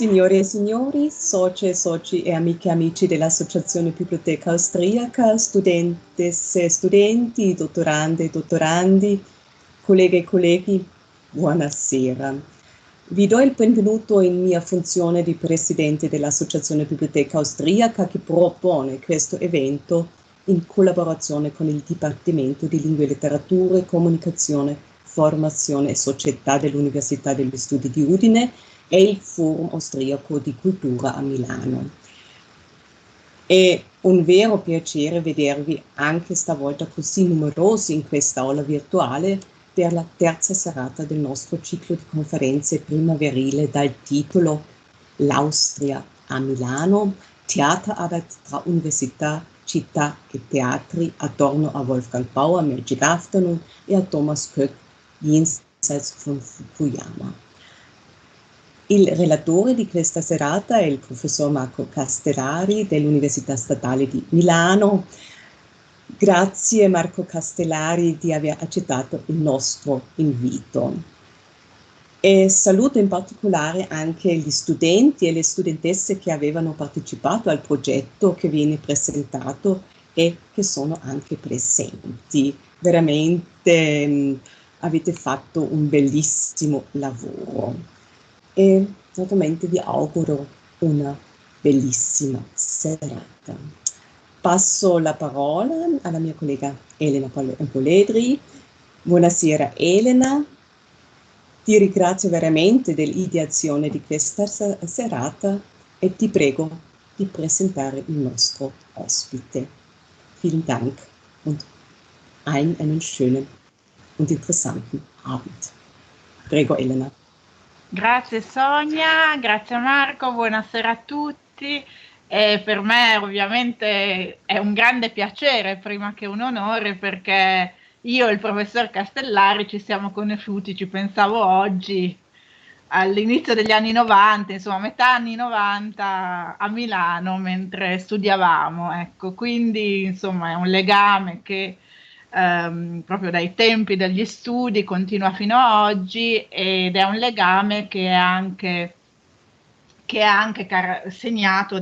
Signore e signori, socie e soci e amiche e amici dell'Associazione Biblioteca Austriaca, studentesse e studenti, dottorande e dottorandi, colleghe e colleghi, buonasera. Vi do il benvenuto in mia funzione di Presidente dell'Associazione Biblioteca Austriaca che propone questo evento in collaborazione con il Dipartimento di Lingue e Letterature, Comunicazione, Formazione e Società dell'Università degli Studi di Udine e il Forum Austriaco di Cultura a Milano. È un vero piacere vedervi anche stavolta così numerosi in questa aula virtuale per la terza serata del nostro ciclo di conferenze primaverile dal titolo L'Austria a Milano, Theaterarbeit tra Università, città e teatri attorno a Wolfgang Bauer, Magic Afternoon e a Thomas Koch, Jenseits von Fukuyama. Il relatore di questa serata è il professor Marco Castellari dell'Università Statale di Milano. Grazie Marco Castellari di aver accettato il nostro invito. E saluto in particolare anche gli studenti e le studentesse che avevano partecipato al progetto che viene presentato e che sono anche presenti. Veramente avete fatto un bellissimo lavoro. E naturalmente vi auguro una bellissima serata. Passo la parola alla mia collega Elena Poledri. Buonasera Elena, ti ringrazio veramente dell'ideazione di questa serata e ti prego di presentare il nostro ospite. Vielen Dank und einen schönen und interessanten Abend. Prego Elena. Grazie Sonia, grazie Marco, buonasera a tutti. Per me ovviamente è un grande piacere prima che un onore, perché io e il professor Castellari ci siamo conosciuti, ci pensavo oggi, all'inizio degli anni 90, insomma metà anni 90 a Milano mentre studiavamo, ecco, quindi insomma è un legame che proprio dai tempi degli studi continua fino a oggi, ed è un legame che è anche segnato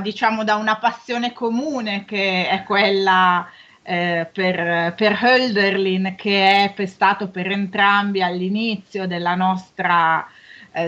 diciamo da una passione comune che è quella per Hölderlin, che è stato per entrambi all'inizio della nostra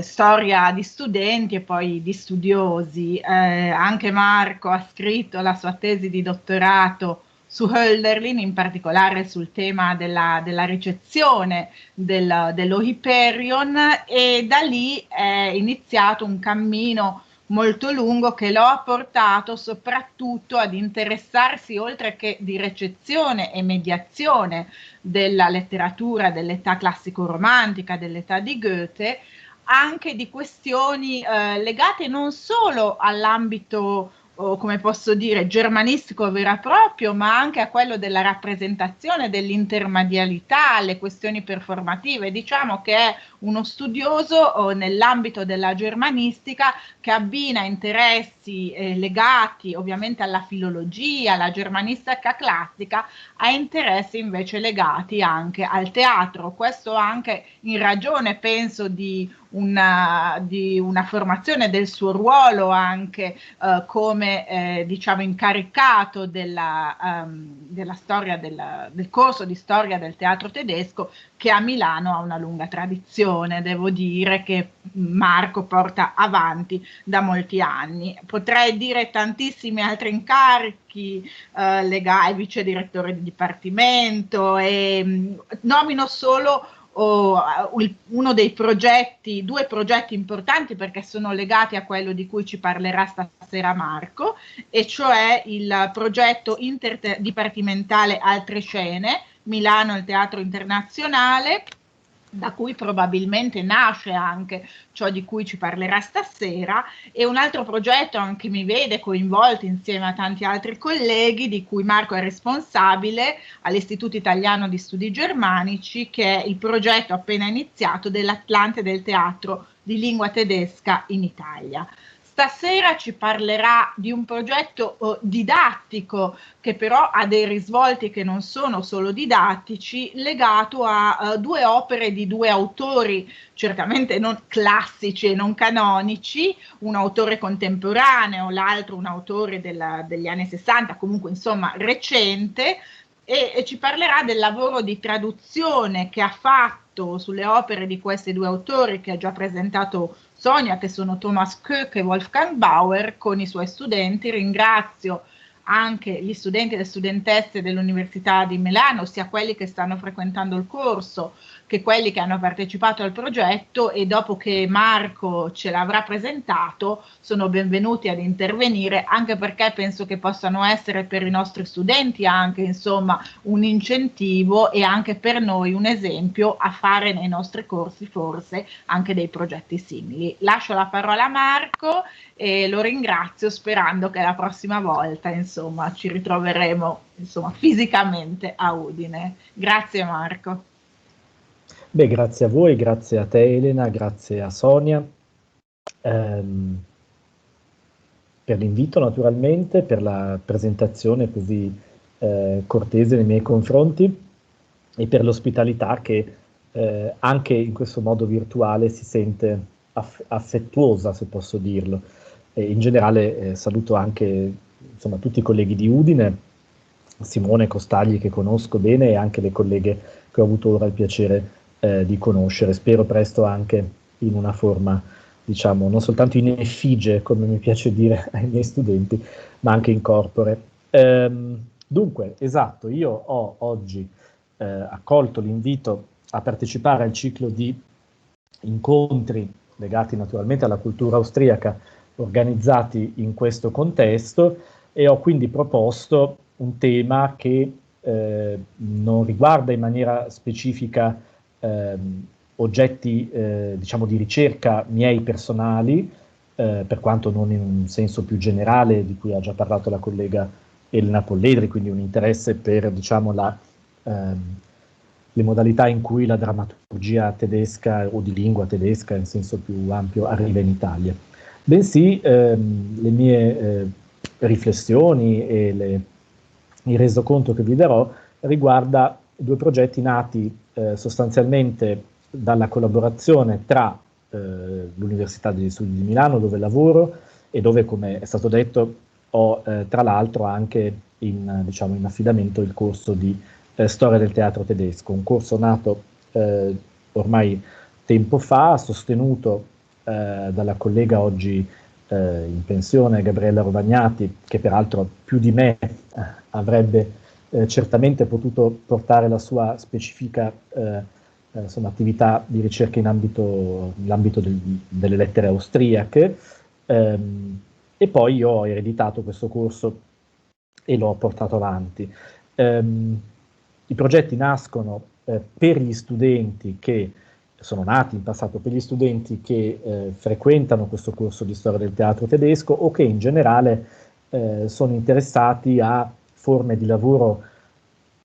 storia di studenti e poi di studiosi. Anche Marco ha scritto la sua tesi di dottorato su Hölderlin, in particolare sul tema della ricezione dello Hyperion, e da lì è iniziato un cammino molto lungo che lo ha portato soprattutto ad interessarsi, oltre che di recezione e mediazione della letteratura dell'età classico-romantica, dell'età di Goethe, anche di questioni legate non solo all'ambito, come posso dire, germanistico vero e proprio, ma anche a quello della rappresentazione, dell'intermedialità, alle questioni performative. Diciamo che è uno studioso nell'ambito della germanistica che abbina interessi legati ovviamente alla filologia, alla germanistica classica, a interessi invece legati anche al teatro. Questo anche in ragione, penso, di una formazione del suo ruolo anche come diciamo incaricato della storia del corso di storia del teatro tedesco, che a Milano ha una lunga tradizione, devo dire, che Marco porta avanti da molti anni. Potrei dire tantissimi altri incarichi legati, vice direttore di dipartimento, e nomino solo uno dei progetti, due progetti importanti, perché sono legati a quello di cui ci parlerà stasera Marco, e cioè il progetto interdipartimentale Altre Scene, Milano il Teatro Internazionale, da cui probabilmente nasce anche ciò di cui ci parlerà stasera, e un altro progetto che mi vede coinvolto insieme a tanti altri colleghi, di cui Marco è responsabile all'Istituto Italiano di Studi Germanici, che è il progetto appena iniziato dell'Atlante del Teatro di Lingua Tedesca in Italia. Stasera ci parlerà di un progetto didattico che però ha dei risvolti che non sono solo didattici, legato a due opere di due autori certamente non classici e non canonici, un autore contemporaneo, l'altro un autore degli anni 60, comunque insomma recente, e ci parlerà del lavoro di traduzione che ha fatto sulle opere di questi due autori, che ha già presentato Sonia, che sono Thomas Koch e Wolfgang Bauer, con i suoi studenti. Ringrazio anche gli studenti e le studentesse dell'Università di Milano, sia quelli che stanno frequentando il corso che quelli che hanno partecipato al progetto, e dopo che Marco ce l'avrà presentato sono benvenuti ad intervenire, anche perché penso che possano essere per i nostri studenti anche insomma un incentivo, e anche per noi un esempio a fare nei nostri corsi forse anche dei progetti simili. Lascio la parola a Marco e lo ringrazio, sperando che la prossima volta insomma ci ritroveremo insomma fisicamente a Udine. Grazie Marco. Beh, grazie a voi, grazie a te Elena, grazie a Sonia per l'invito naturalmente, per la presentazione così cortese nei miei confronti e per l'ospitalità che anche in questo modo virtuale si sente affettuosa, se posso dirlo. E in generale saluto anche insomma, tutti i colleghi di Udine, Simone Costagli che conosco bene e anche le colleghe che ho avuto ora il piacere di conoscere, spero presto anche in una forma, diciamo, non soltanto in effigie, come mi piace dire ai miei studenti, ma anche in corpore. Dunque, esatto, io ho oggi accolto l'invito a partecipare al ciclo di incontri legati naturalmente alla cultura austriaca, organizzati in questo contesto, e ho quindi proposto un tema che non riguarda in maniera specifica oggetti diciamo di ricerca miei personali, per quanto non in un senso più generale di cui ha già parlato la collega Elena Polledri, quindi un interesse per diciamo le modalità in cui la drammaturgia tedesca o di lingua tedesca in senso più ampio arriva in Italia, bensì le mie riflessioni e il resoconto che vi darò riguarda due progetti nati sostanzialmente dalla collaborazione tra l'Università degli Studi di Milano, dove lavoro e dove, come è stato detto, ho tra l'altro anche diciamo, in affidamento il corso di Storia del teatro tedesco, un corso nato ormai tempo fa, sostenuto dalla collega oggi in pensione Gabriella Rovagnati, che peraltro più di me avrebbe certamente potuto portare la sua specifica insomma, attività di ricerca nell'ambito delle lettere austriache, e poi io ho ereditato questo corso e l'ho portato avanti. I progetti nascono per gli studenti che sono nati in passato per gli studenti che frequentano questo corso di storia del teatro tedesco o che in generale sono interessati a forme di lavoro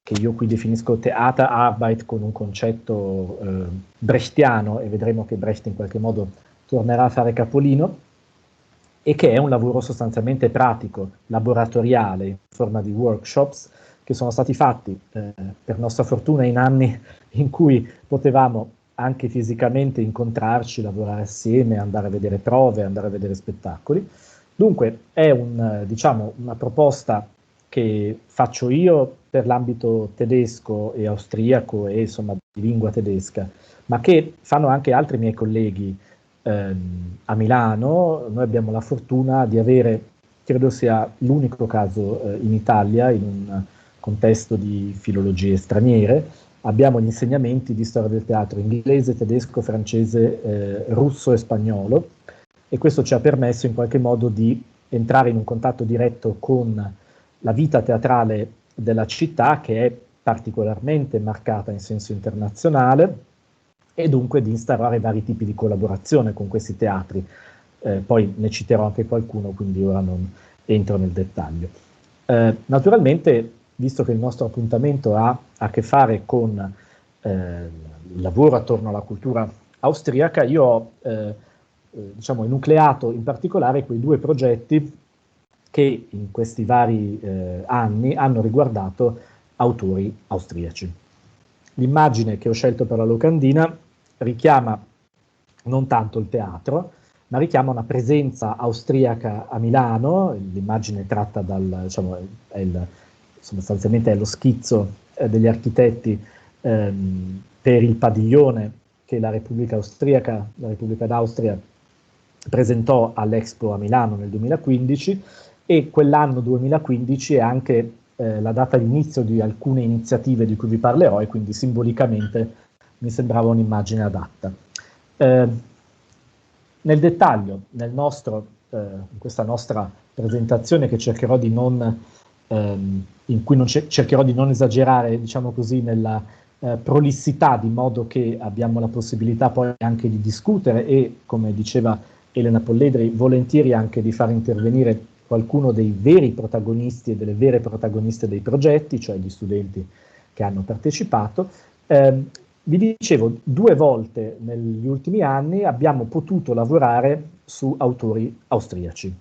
che io qui definisco Theaterarbeit con un concetto brechtiano, e vedremo che Brecht in qualche modo tornerà a fare capolino, e che è un lavoro sostanzialmente pratico, laboratoriale, in forma di workshops, che sono stati fatti per nostra fortuna in anni in cui potevamo anche fisicamente incontrarci, lavorare assieme, andare a vedere prove, andare a vedere spettacoli. Dunque è diciamo, una proposta che faccio io per l'ambito tedesco e austriaco e insomma di lingua tedesca, ma che fanno anche altri miei colleghi a Milano. Noi abbiamo la fortuna di avere, credo sia l'unico caso in Italia, in un contesto di filologie straniere, abbiamo gli insegnamenti di storia del teatro inglese, tedesco, francese, russo e spagnolo, e questo ci ha permesso in qualche modo di entrare in un contatto diretto con la vita teatrale della città, che è particolarmente marcata in senso internazionale, e dunque di instaurare vari tipi di collaborazione con questi teatri. Poi ne citerò anche qualcuno, quindi ora non entro nel dettaglio. Naturalmente, visto che il nostro appuntamento ha a che fare con il lavoro attorno alla cultura austriaca, io ho diciamo, enucleato in particolare quei due progetti che in questi vari anni hanno riguardato autori austriaci. L'immagine che ho scelto per la locandina richiama non tanto il teatro, ma richiama una presenza austriaca a Milano. L'immagine tratta dal, diciamo, sostanzialmente è lo schizzo degli architetti per il padiglione che la Repubblica Austriaca, la Repubblica d'Austria, presentò all'Expo a Milano nel 2015, e quell'anno 2015 è anche la data di inizio di alcune iniziative di cui vi parlerò, e quindi simbolicamente mi sembrava un'immagine adatta. Nel dettaglio, in questa nostra presentazione, che cercherò di non, in cui cercherò di non esagerare, diciamo così, nella prolissità, di modo che abbiamo la possibilità poi anche di discutere e, come diceva Elena Polledri, volentieri anche di far intervenire qualcuno dei veri protagonisti e delle vere protagoniste dei progetti, cioè gli studenti che hanno partecipato. Vi dicevo, 2 volte negli ultimi anni abbiamo potuto lavorare su autori austriaci.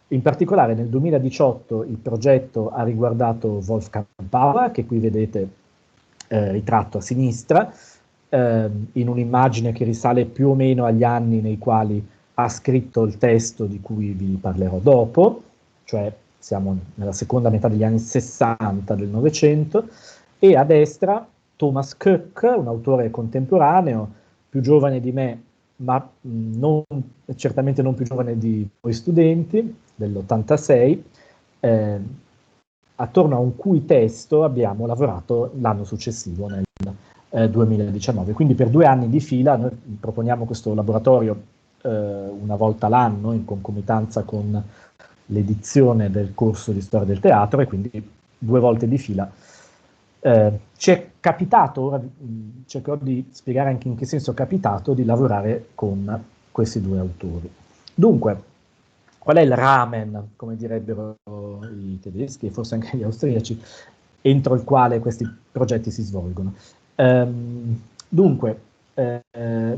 In particolare nel 2018 il progetto ha riguardato Wolfgang Paula, che qui vedete ritratto a sinistra, in un'immagine che risale più o meno agli anni nei quali ha scritto il testo di cui vi parlerò dopo, cioè siamo nella seconda metà degli anni 60 del Novecento, e a destra Thomas Köck, un autore contemporaneo, più giovane di me, ma certamente non più giovane di voi studenti, dell'86, attorno a un cui testo abbiamo lavorato l'anno successivo, nel 2019. Quindi per 2 anni di fila noi proponiamo questo laboratorio una volta l'anno, in concomitanza con l'edizione del corso di storia del teatro, e quindi 2 volte di fila. Ci è capitato, ora cercherò di spiegare anche in che senso è capitato, di lavorare con questi 2 autori. Dunque, qual è il ramen, come direbbero i tedeschi e forse anche gli austriaci, entro il quale questi progetti si svolgono? Dunque,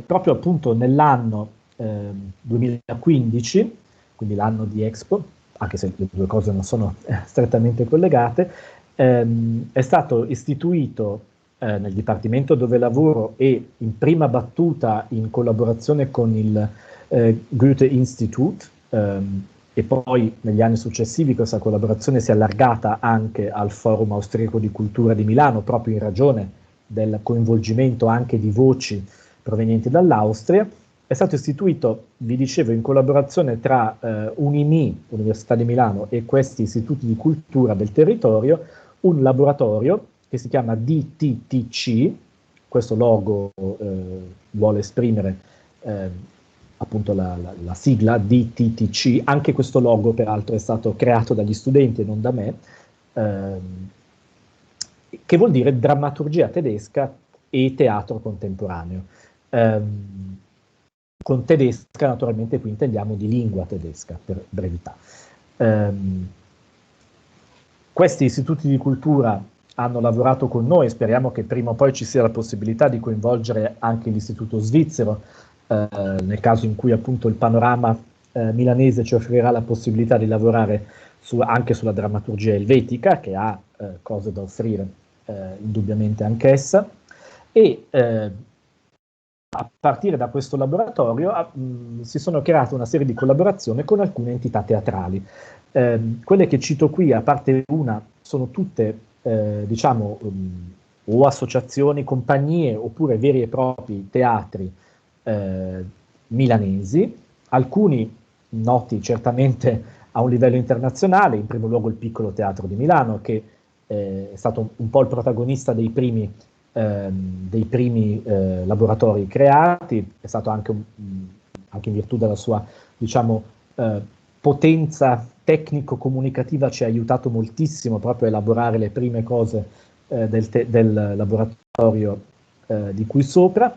proprio appunto nell'anno 2015, quindi l'anno di Expo, anche se le 2 cose non sono strettamente collegate, è stato istituito nel dipartimento dove lavoro, e in prima battuta in collaborazione con il Goethe Institut, e poi negli anni successivi questa collaborazione si è allargata anche al Forum Austriaco di Cultura di Milano, proprio in ragione del coinvolgimento anche di voci provenienti dall'Austria. È stato istituito, vi dicevo, in collaborazione tra UNIMI, Università di Milano, e questi istituti di cultura del territorio, un laboratorio che si chiama DTTC. Questo logo vuole esprimere appunto la sigla DTTC. Anche questo logo peraltro è stato creato dagli studenti e non da me, che vuol dire drammaturgia tedesca e teatro contemporaneo. Con tedesca naturalmente qui intendiamo di lingua tedesca, per brevità. Questi istituti di cultura hanno lavorato con noi, speriamo che prima o poi ci sia la possibilità di coinvolgere anche l'istituto svizzero, nel caso in cui appunto il panorama milanese ci offrirà la possibilità di lavorare anche sulla drammaturgia elvetica, che ha cose da offrire indubbiamente anch'essa, e a partire da questo laboratorio si sono create una serie di collaborazioni con alcune entità teatrali. Quelle che cito qui, a parte una, sono tutte diciamo o associazioni, compagnie, oppure veri e propri teatri milanesi, alcuni noti certamente a un livello internazionale, in primo luogo il Piccolo Teatro di Milano, che è stato un po' il protagonista dei primi laboratori creati, è stato anche in virtù della sua, diciamo, potenza tecnico-comunicativa, ci ha aiutato moltissimo proprio a elaborare le prime cose del laboratorio di qui sopra.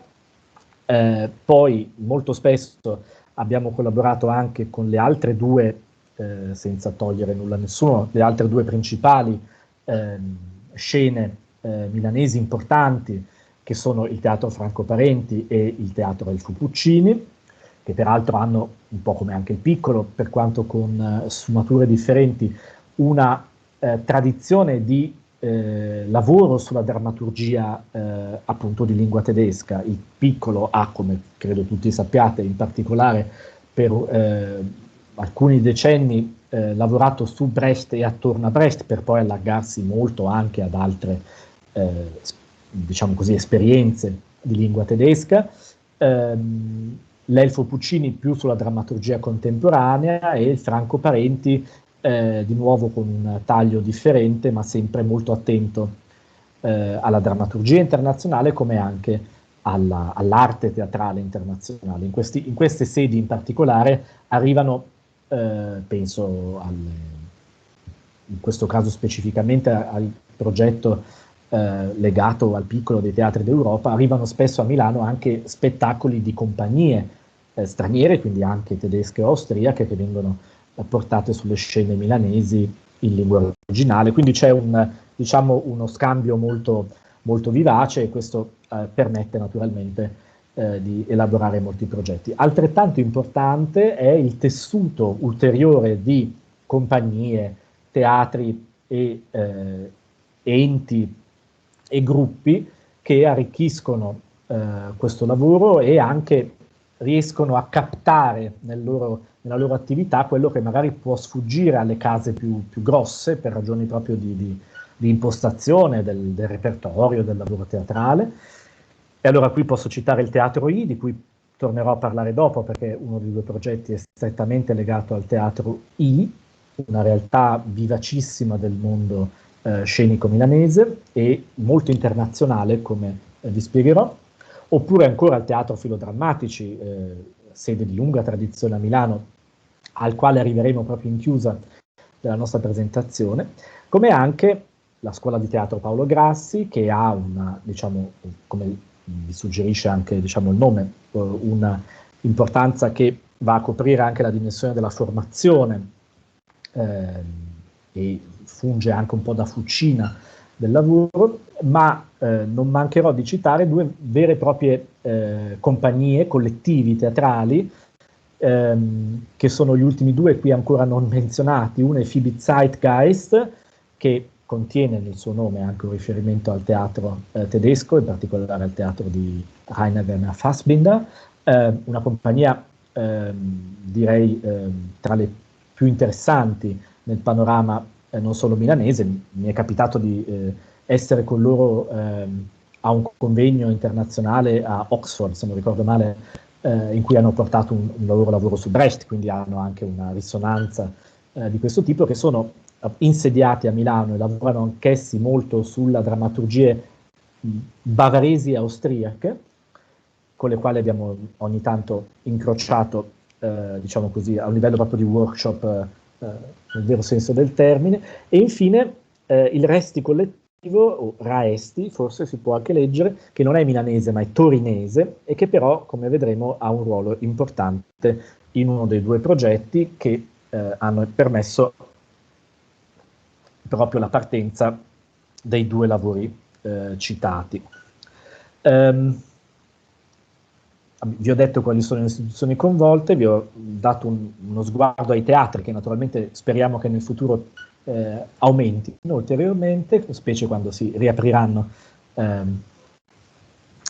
Poi molto spesso abbiamo collaborato anche con le altre 2, senza togliere nulla a nessuno, le altre 2 principali scene milanesi importanti, che sono il Teatro Franco Parenti e il Teatro Elfu Puccini, che peraltro hanno, un po' come anche il Piccolo, per quanto con sfumature differenti, una tradizione di lavoro sulla drammaturgia appunto di lingua tedesca. Il Piccolo ha, come credo tutti sappiate, in particolare per alcuni decenni lavorato su Brecht e attorno a Brecht, per poi allargarsi molto anche ad altre diciamo così, esperienze di lingua tedesca. L'Elfo Puccini più sulla drammaturgia contemporanea e il Franco Parenti di nuovo con un taglio differente, ma sempre molto attento alla drammaturgia internazionale come anche all'arte teatrale internazionale. In queste sedi in particolare arrivano, penso in questo caso specificamente al progetto legato al Piccolo dei teatri d'Europa, arrivano spesso a Milano anche spettacoli di compagnie straniere, quindi anche tedesche o austriache, che vengono portate sulle scene milanesi in lingua originale, quindi c'è diciamo, uno scambio molto, molto vivace, e questo permette naturalmente di elaborare molti progetti. Altrettanto importante è il tessuto ulteriore di compagnie, teatri e enti e gruppi che arricchiscono questo lavoro e anche riescono a captare nella loro attività quello che magari può sfuggire alle case più grosse per ragioni proprio di impostazione del repertorio, del lavoro teatrale. E allora qui posso citare il Teatro I, di cui tornerò a parlare dopo, perché uno dei due progetti è strettamente legato al Teatro I, una realtà vivacissima del mondo scenico milanese e molto internazionale, come vi spiegherò. Oppure ancora al Teatro Filodrammatici, sede di lunga tradizione a Milano, al quale arriveremo proprio in chiusa della nostra presentazione, come anche la Scuola di Teatro Paolo Grassi, che ha una, diciamo, come vi suggerisce anche, diciamo, il nome, una importanza che va a coprire anche la dimensione della formazione e funge anche un po' da fucina del lavoro, ma non mancherò di citare due vere e proprie compagnie, collettivi teatrali, che sono gli ultimi due qui ancora non menzionati. Una è Phoebe Zeitgeist, che contiene nel suo nome anche un riferimento al teatro tedesco, in particolare al teatro di Rainer Werner Fassbinder, una compagnia direi tra le più interessanti nel panorama non solo milanese. Mi è capitato di essere con loro a un convegno internazionale a Oxford, se non ricordo male, in cui hanno portato un loro lavoro su Brecht, quindi hanno anche una risonanza di questo tipo, che sono insediati a Milano e lavorano anch'essi molto sulla drammaturgie bavaresi e austriache, con le quali abbiamo ogni tanto incrociato, diciamo così, a un livello proprio di workshop nel vero senso del termine. E infine il Resti Collettivo, o Raesti, forse si può anche leggere, che non è milanese ma è torinese, e che però, come vedremo, ha un ruolo importante in uno dei due progetti che hanno permesso proprio la partenza dei due lavori citati. Vi ho detto quali sono le istituzioni coinvolte, vi ho dato uno sguardo ai teatri, che naturalmente speriamo che nel futuro aumentino ulteriormente, specie quando si riapriranno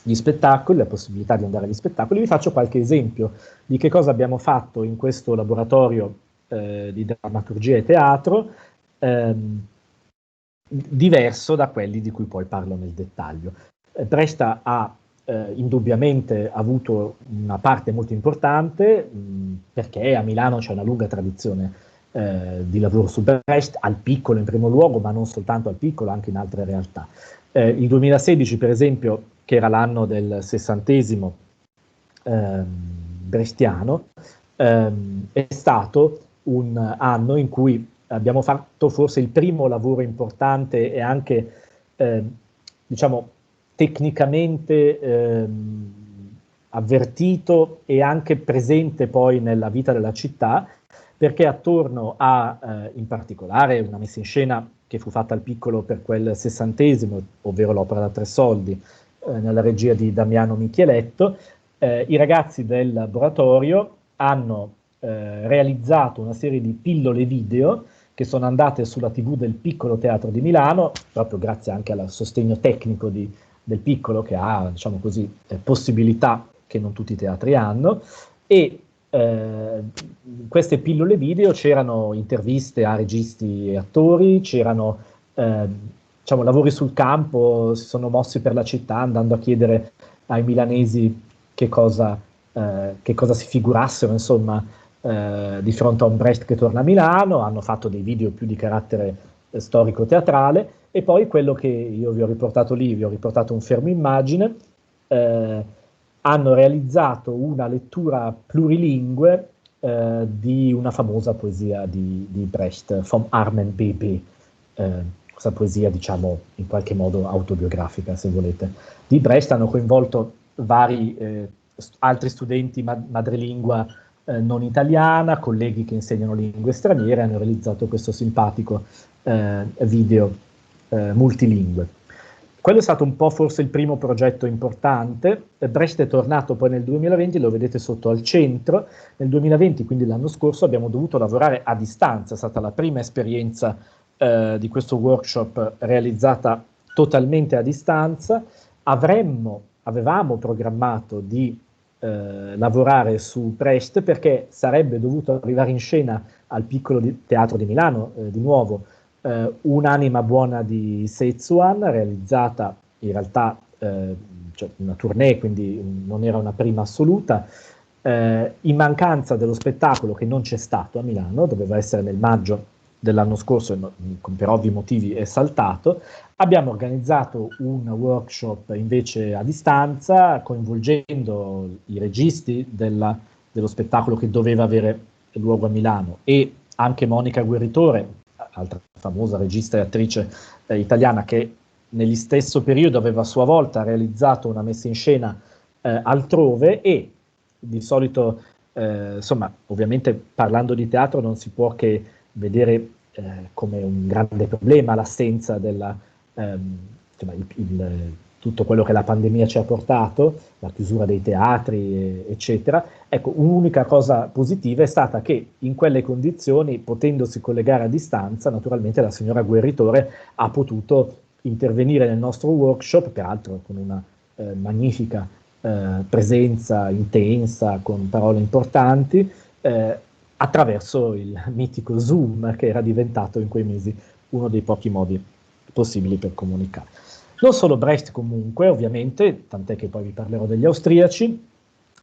gli spettacoli, la possibilità di andare agli spettacoli. Vi faccio qualche esempio di che cosa abbiamo fatto in questo laboratorio di drammaturgia e teatro, diverso da quelli di cui poi parlo nel dettaglio. Brecht ha indubbiamente avuto una parte molto importante, perché a Milano c'è una lunga tradizione di lavoro su Brecht, al Piccolo in primo luogo, ma non soltanto al Piccolo, anche in altre realtà. Il 2016, per esempio, che era l'anno del 60° brechtiano, è stato un anno in cui abbiamo fatto forse il primo lavoro importante e anche, diciamo, tecnicamente avvertito e anche presente poi nella vita della città, perché attorno a, in particolare, una messa in scena che fu fatta al Piccolo per quel 60°, ovvero l'opera da 3 soldi, nella regia di Damiano Micheletto, I ragazzi del laboratorio hanno realizzato una serie di pillole video che sono andate sulla TV del Piccolo Teatro di Milano, proprio grazie anche al sostegno tecnico del Piccolo, che ha, diciamo così, possibilità che non tutti i teatri hanno, e queste pillole video c'erano interviste a registi e attori, c'erano diciamo, lavori sul campo, si sono mossi per la città andando a chiedere ai milanesi che cosa si figurassero, insomma, di fronte a un Brecht che torna a Milano. Hanno fatto dei video più di carattere storico-teatrale, e poi quello che io vi ho riportato lì, vi ho riportato un fermo immagine, hanno realizzato una lettura plurilingue di una famosa poesia di Brecht, Vom armen Baby, questa poesia, diciamo, in qualche modo autobiografica, se volete, di Brecht. Hanno coinvolto vari altri studenti madrelingua non italiana, colleghi che insegnano lingue straniere, hanno realizzato questo simpatico video multilingue. Quello è stato un po' forse il primo progetto importante. Brecht è tornato poi nel 2020, lo vedete sotto al centro. Nel 2020, quindi l'anno scorso, abbiamo dovuto lavorare a distanza, è stata la prima esperienza di questo workshop realizzata totalmente a distanza. Avevamo programmato di lavorare su Brecht, perché sarebbe dovuto arrivare in scena al Piccolo Teatro di Milano, di nuovo, Un'anima buona di Sezuan, realizzata in realtà cioè una tournée, quindi non era una prima assoluta. In mancanza dello spettacolo, che non c'è stato a Milano, doveva essere nel maggio dell'anno scorso, per ovvi motivi è saltato, abbiamo organizzato un workshop invece a distanza, coinvolgendo i registi dello spettacolo che doveva avere luogo a Milano, e anche Monica Guerritore, altra famosa regista e attrice italiana, che negli stesso periodo aveva a sua volta realizzato una messa in scena altrove. E di solito, insomma, ovviamente parlando di teatro non si può che vedere come un grande problema l'assenza della, insomma, tutto quello che la pandemia ci ha portato, la chiusura dei teatri, eccetera. Ecco, un'unica cosa positiva è stata che in quelle condizioni, potendosi collegare a distanza, naturalmente la signora Guerritore ha potuto intervenire nel nostro workshop, peraltro con una magnifica presenza intensa, con parole importanti, attraverso il mitico Zoom, che era diventato in quei mesi uno dei pochi modi possibili per comunicare. Non solo Brecht, comunque, ovviamente, tant'è che poi vi parlerò degli austriaci.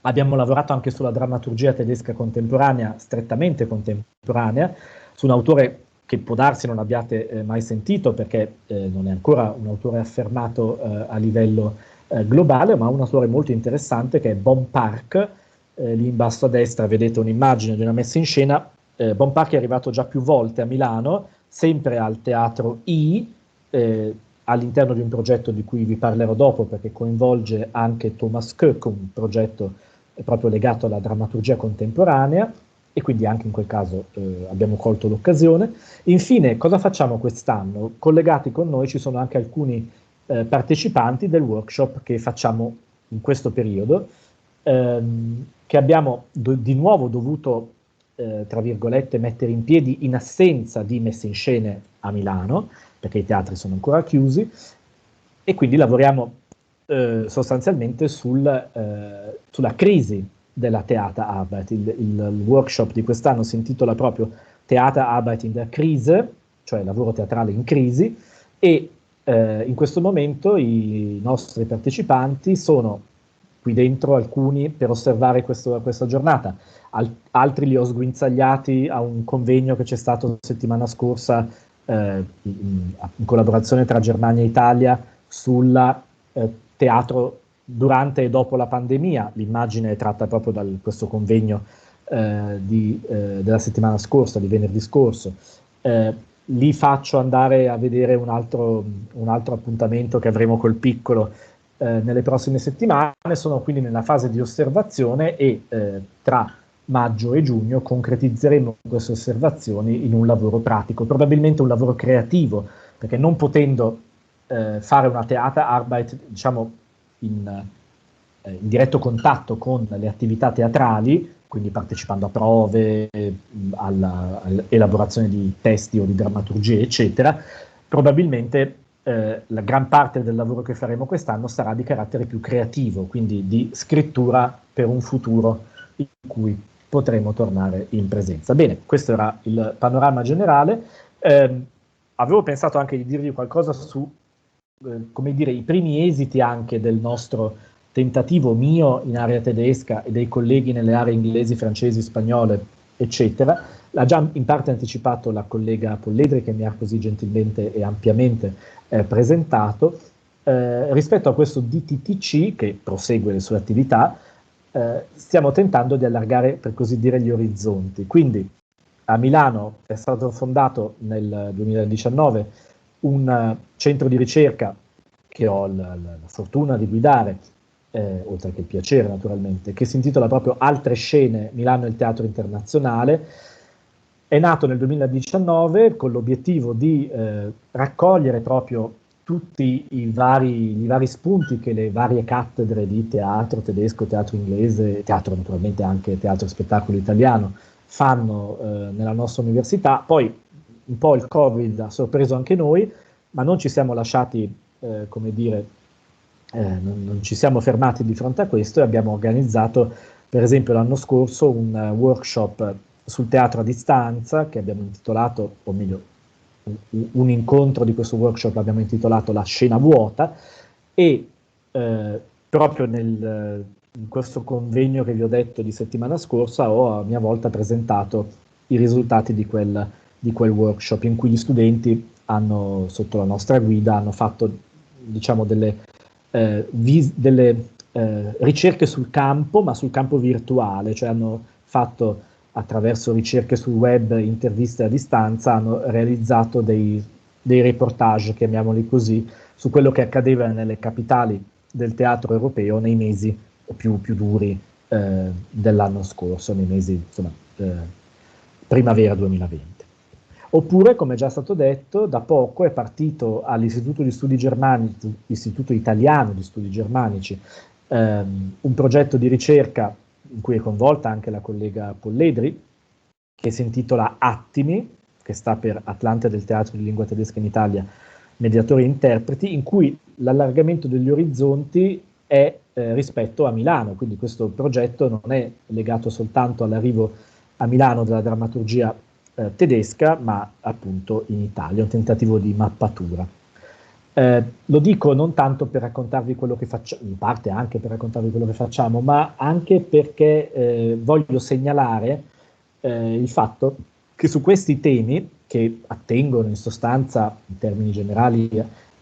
Abbiamo lavorato anche sulla drammaturgia tedesca contemporanea, strettamente contemporanea, su un autore che può darsi non abbiate mai sentito, perché non è ancora un autore affermato a livello globale, ma un autore molto interessante, che è Bon Park. Lì in basso a destra vedete un'immagine di una messa in scena. Bon Park è arrivato già più volte a Milano, sempre al Teatro I, all'interno di un progetto di cui vi parlerò dopo, perché coinvolge anche Thomas Koch, un progetto proprio legato alla drammaturgia contemporanea, e quindi anche in quel caso abbiamo colto l'occasione. Infine, cosa facciamo quest'anno? Collegati con noi ci sono anche alcuni partecipanti del workshop che facciamo in questo periodo, che abbiamo di nuovo dovuto, tra virgolette, mettere in piedi in assenza di messe in scene a Milano, perché i teatri sono ancora chiusi, e quindi lavoriamo sostanzialmente sulla crisi della Theaterarbeit. Il workshop di quest'anno si intitola proprio Theaterarbeit in der Krise, cioè lavoro teatrale in crisi, e in questo momento i nostri partecipanti sono qui dentro, alcuni per osservare questa giornata, altri li ho sguinzagliati a un convegno che c'è stato settimana scorsa in collaborazione tra Germania e Italia sul teatro durante e dopo la pandemia. L'immagine è tratta proprio da questo convegno della settimana scorsa, di venerdì scorso. Li faccio andare a vedere un altro appuntamento che avremo col Piccolo nelle prossime settimane. Sono quindi nella fase di osservazione, e tra maggio e giugno concretizzeremo queste osservazioni in un lavoro pratico, probabilmente un lavoro creativo, perché non potendo fare una Theaterarbeit, diciamo, in diretto contatto con le attività teatrali, quindi partecipando a prove, all'elaborazione di testi o di drammaturgie, eccetera, probabilmente la gran parte del lavoro che faremo quest'anno sarà di carattere più creativo, quindi di scrittura per un futuro in cui potremo tornare in presenza. Bene, questo era il panorama generale. Avevo pensato anche di dirvi qualcosa su, come dire, i primi esiti anche del nostro tentativo mio in area tedesca e dei colleghi nelle aree inglesi, francesi, spagnole, eccetera. L'ha già in parte anticipato la collega Polledri, che mi ha così gentilmente e ampiamente presentato. Rispetto a questo DTTC, che prosegue le sue attività, stiamo tentando di allargare, per così dire, gli orizzonti. Quindi a Milano è stato fondato nel 2019 un centro di ricerca che ho la fortuna di guidare, oltre che il piacere naturalmente, che si intitola proprio Altre Scene, Milano e il Teatro Internazionale. È nato nel 2019 con l'obiettivo di raccogliere proprio tutti gli vari spunti che le varie cattedre di teatro tedesco, teatro inglese, teatro naturalmente anche teatro e spettacolo italiano fanno nella nostra università. Poi un po' il Covid ha sorpreso anche noi, ma non ci siamo lasciati, come dire, non ci siamo fermati di fronte a questo e abbiamo organizzato, per esempio l'anno scorso, un workshop sul teatro a distanza che abbiamo intitolato, o meglio, un incontro di questo workshop l'abbiamo intitolato La scena vuota, e proprio in questo convegno che vi ho detto di settimana scorsa ho a mia volta presentato i risultati di quel workshop, in cui gli studenti hanno, sotto la nostra guida, hanno fatto, diciamo, delle ricerche sul campo, ma sul campo virtuale, cioè hanno fatto, attraverso ricerche sul web, interviste a distanza, hanno realizzato dei reportage, chiamiamoli così, su quello che accadeva nelle capitali del teatro europeo nei mesi più duri dell'anno scorso, nei mesi, insomma, primavera 2020. Oppure, come già stato detto, da poco è partito all'Istituto di Studi Germanici, Istituto Italiano di Studi Germanici, un progetto di ricerca in cui è coinvolta anche la collega Polledri, che si intitola Attimi, che sta per Atlante del Teatro di Lingua Tedesca in Italia, Mediatori e Interpreti, in cui l'allargamento degli orizzonti è rispetto a Milano, quindi questo progetto non è legato soltanto all'arrivo a Milano della drammaturgia tedesca, ma appunto in Italia, un tentativo di mappatura. Lo dico non tanto per raccontarvi quello che facciamo, in parte anche per raccontarvi quello che facciamo, ma anche perché voglio segnalare il fatto che su questi temi, che attengono in sostanza, in termini generali,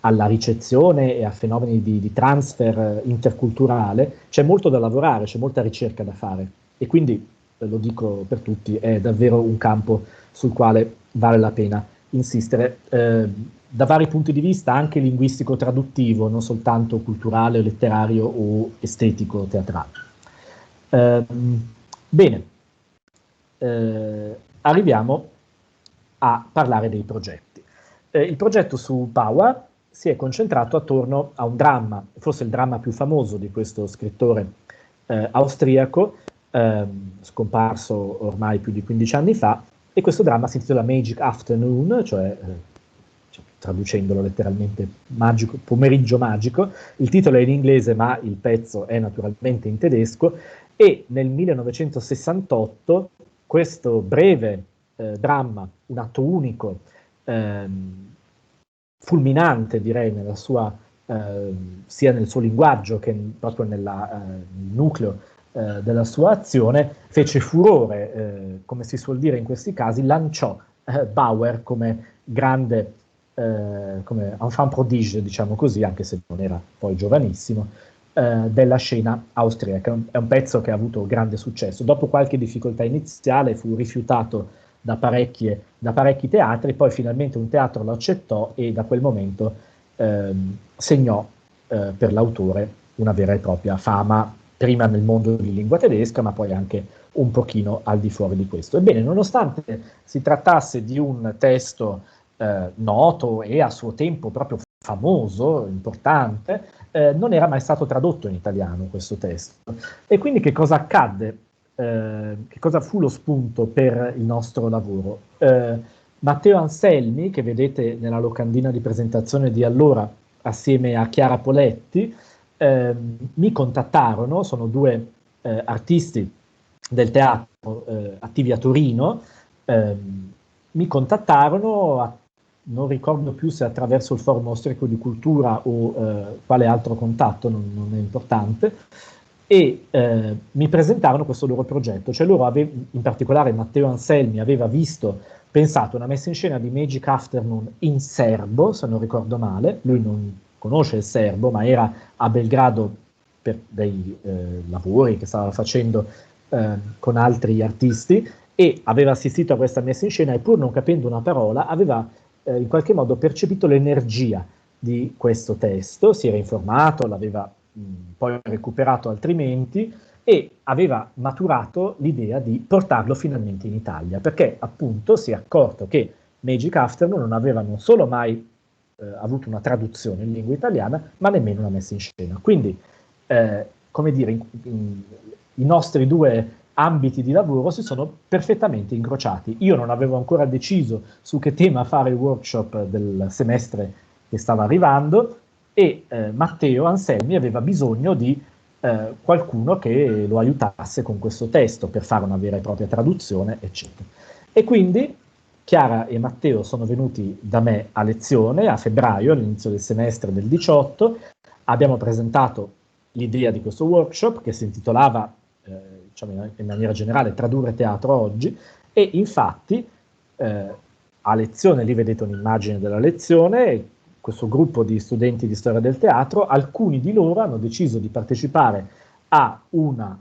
alla ricezione e a fenomeni di transfer interculturale, c'è molto da lavorare, c'è molta ricerca da fare, e quindi, lo dico per tutti, è davvero un campo sul quale vale la pena insistere, da vari punti di vista, anche linguistico-traduttivo, non soltanto culturale, letterario o estetico-teatrale. Bene, arriviamo a parlare dei progetti. Il progetto su Power si è concentrato attorno a un dramma, forse il dramma più famoso di questo scrittore austriaco, scomparso ormai più di 15 anni fa, e questo dramma si intitola Magic Afternoon, cioè traducendolo letteralmente pomeriggio magico. Il titolo è in inglese, ma il pezzo è naturalmente in tedesco, e nel 1968 questo breve dramma, un atto unico, fulminante direi nella sua, sia nel suo linguaggio che proprio nel nucleo della sua azione, fece furore, come si suol dire in questi casi, lanciò Bauer come grande, come enfant prodige, diciamo così, anche se non era poi giovanissimo, della scena austriaca. È un pezzo che ha avuto grande successo. Dopo qualche difficoltà iniziale fu rifiutato da parecchi teatri, poi finalmente un teatro lo accettò e da quel momento segnò per l'autore una vera e propria fama, prima nel mondo di lingua tedesca, ma poi anche un pochino al di fuori di questo. Ebbene, nonostante si trattasse di un testo noto e a suo tempo proprio famoso, importante, non era mai stato tradotto in italiano questo testo. E quindi che cosa accadde? Che cosa fu lo spunto per il nostro lavoro? Matteo Anselmi, che vedete nella locandina di presentazione di allora, assieme a Chiara Poletti, mi contattarono, sono due artisti del teatro attivi a Torino, mi contattarono, non ricordo più se attraverso il Forum Austriaco di Cultura o quale altro contatto, non è importante, e mi presentarono questo loro progetto. Cioè loro in particolare Matteo Anselmi aveva pensato una messa in scena di Magic Afternoon in serbo, se non ricordo male, lui non conosce il serbo, ma era a Belgrado per dei lavori che stava facendo con altri artisti, e aveva assistito a questa messa in scena e pur non capendo una parola aveva in qualche modo percepito l'energia di questo testo, si era informato, l'aveva poi recuperato altrimenti e aveva maturato l'idea di portarlo finalmente in Italia, perché appunto si è accorto che Magic Afternoon non aveva non solo mai avuto una traduzione in lingua italiana, ma nemmeno una messa in scena. Quindi, come dire, i nostri due ambiti di lavoro si sono perfettamente incrociati. Io non avevo ancora deciso su che tema fare il workshop del semestre che stava arrivando, e Matteo Anselmi aveva bisogno di qualcuno che lo aiutasse con questo testo per fare una vera e propria traduzione, eccetera. E quindi Chiara e Matteo sono venuti da me a lezione a febbraio, all'inizio del semestre del 18, abbiamo presentato l'idea di questo workshop che si intitolava, diciamo in maniera generale, Tradurre teatro oggi, e infatti a lezione, lì vedete un'immagine della lezione, questo gruppo di studenti di storia del teatro, alcuni di loro hanno deciso di partecipare a una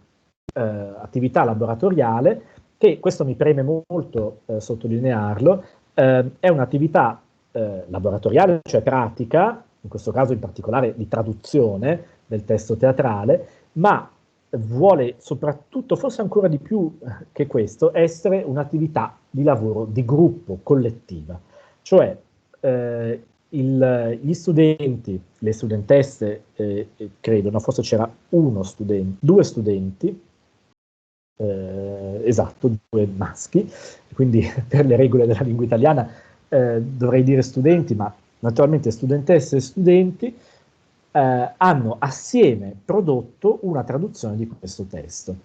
attività laboratoriale che, questo mi preme molto sottolinearlo, è un'attività laboratoriale, cioè pratica, in questo caso in particolare di traduzione del testo teatrale, ma vuole soprattutto, forse ancora di più che questo, essere un'attività di lavoro di gruppo, collettiva. Cioè gli studenti, le studentesse, credo, no, forse c'era due studenti, esatto, due maschi, quindi per le regole della lingua italiana dovrei dire studenti, ma naturalmente studentesse e studenti hanno assieme prodotto una traduzione di questo testo.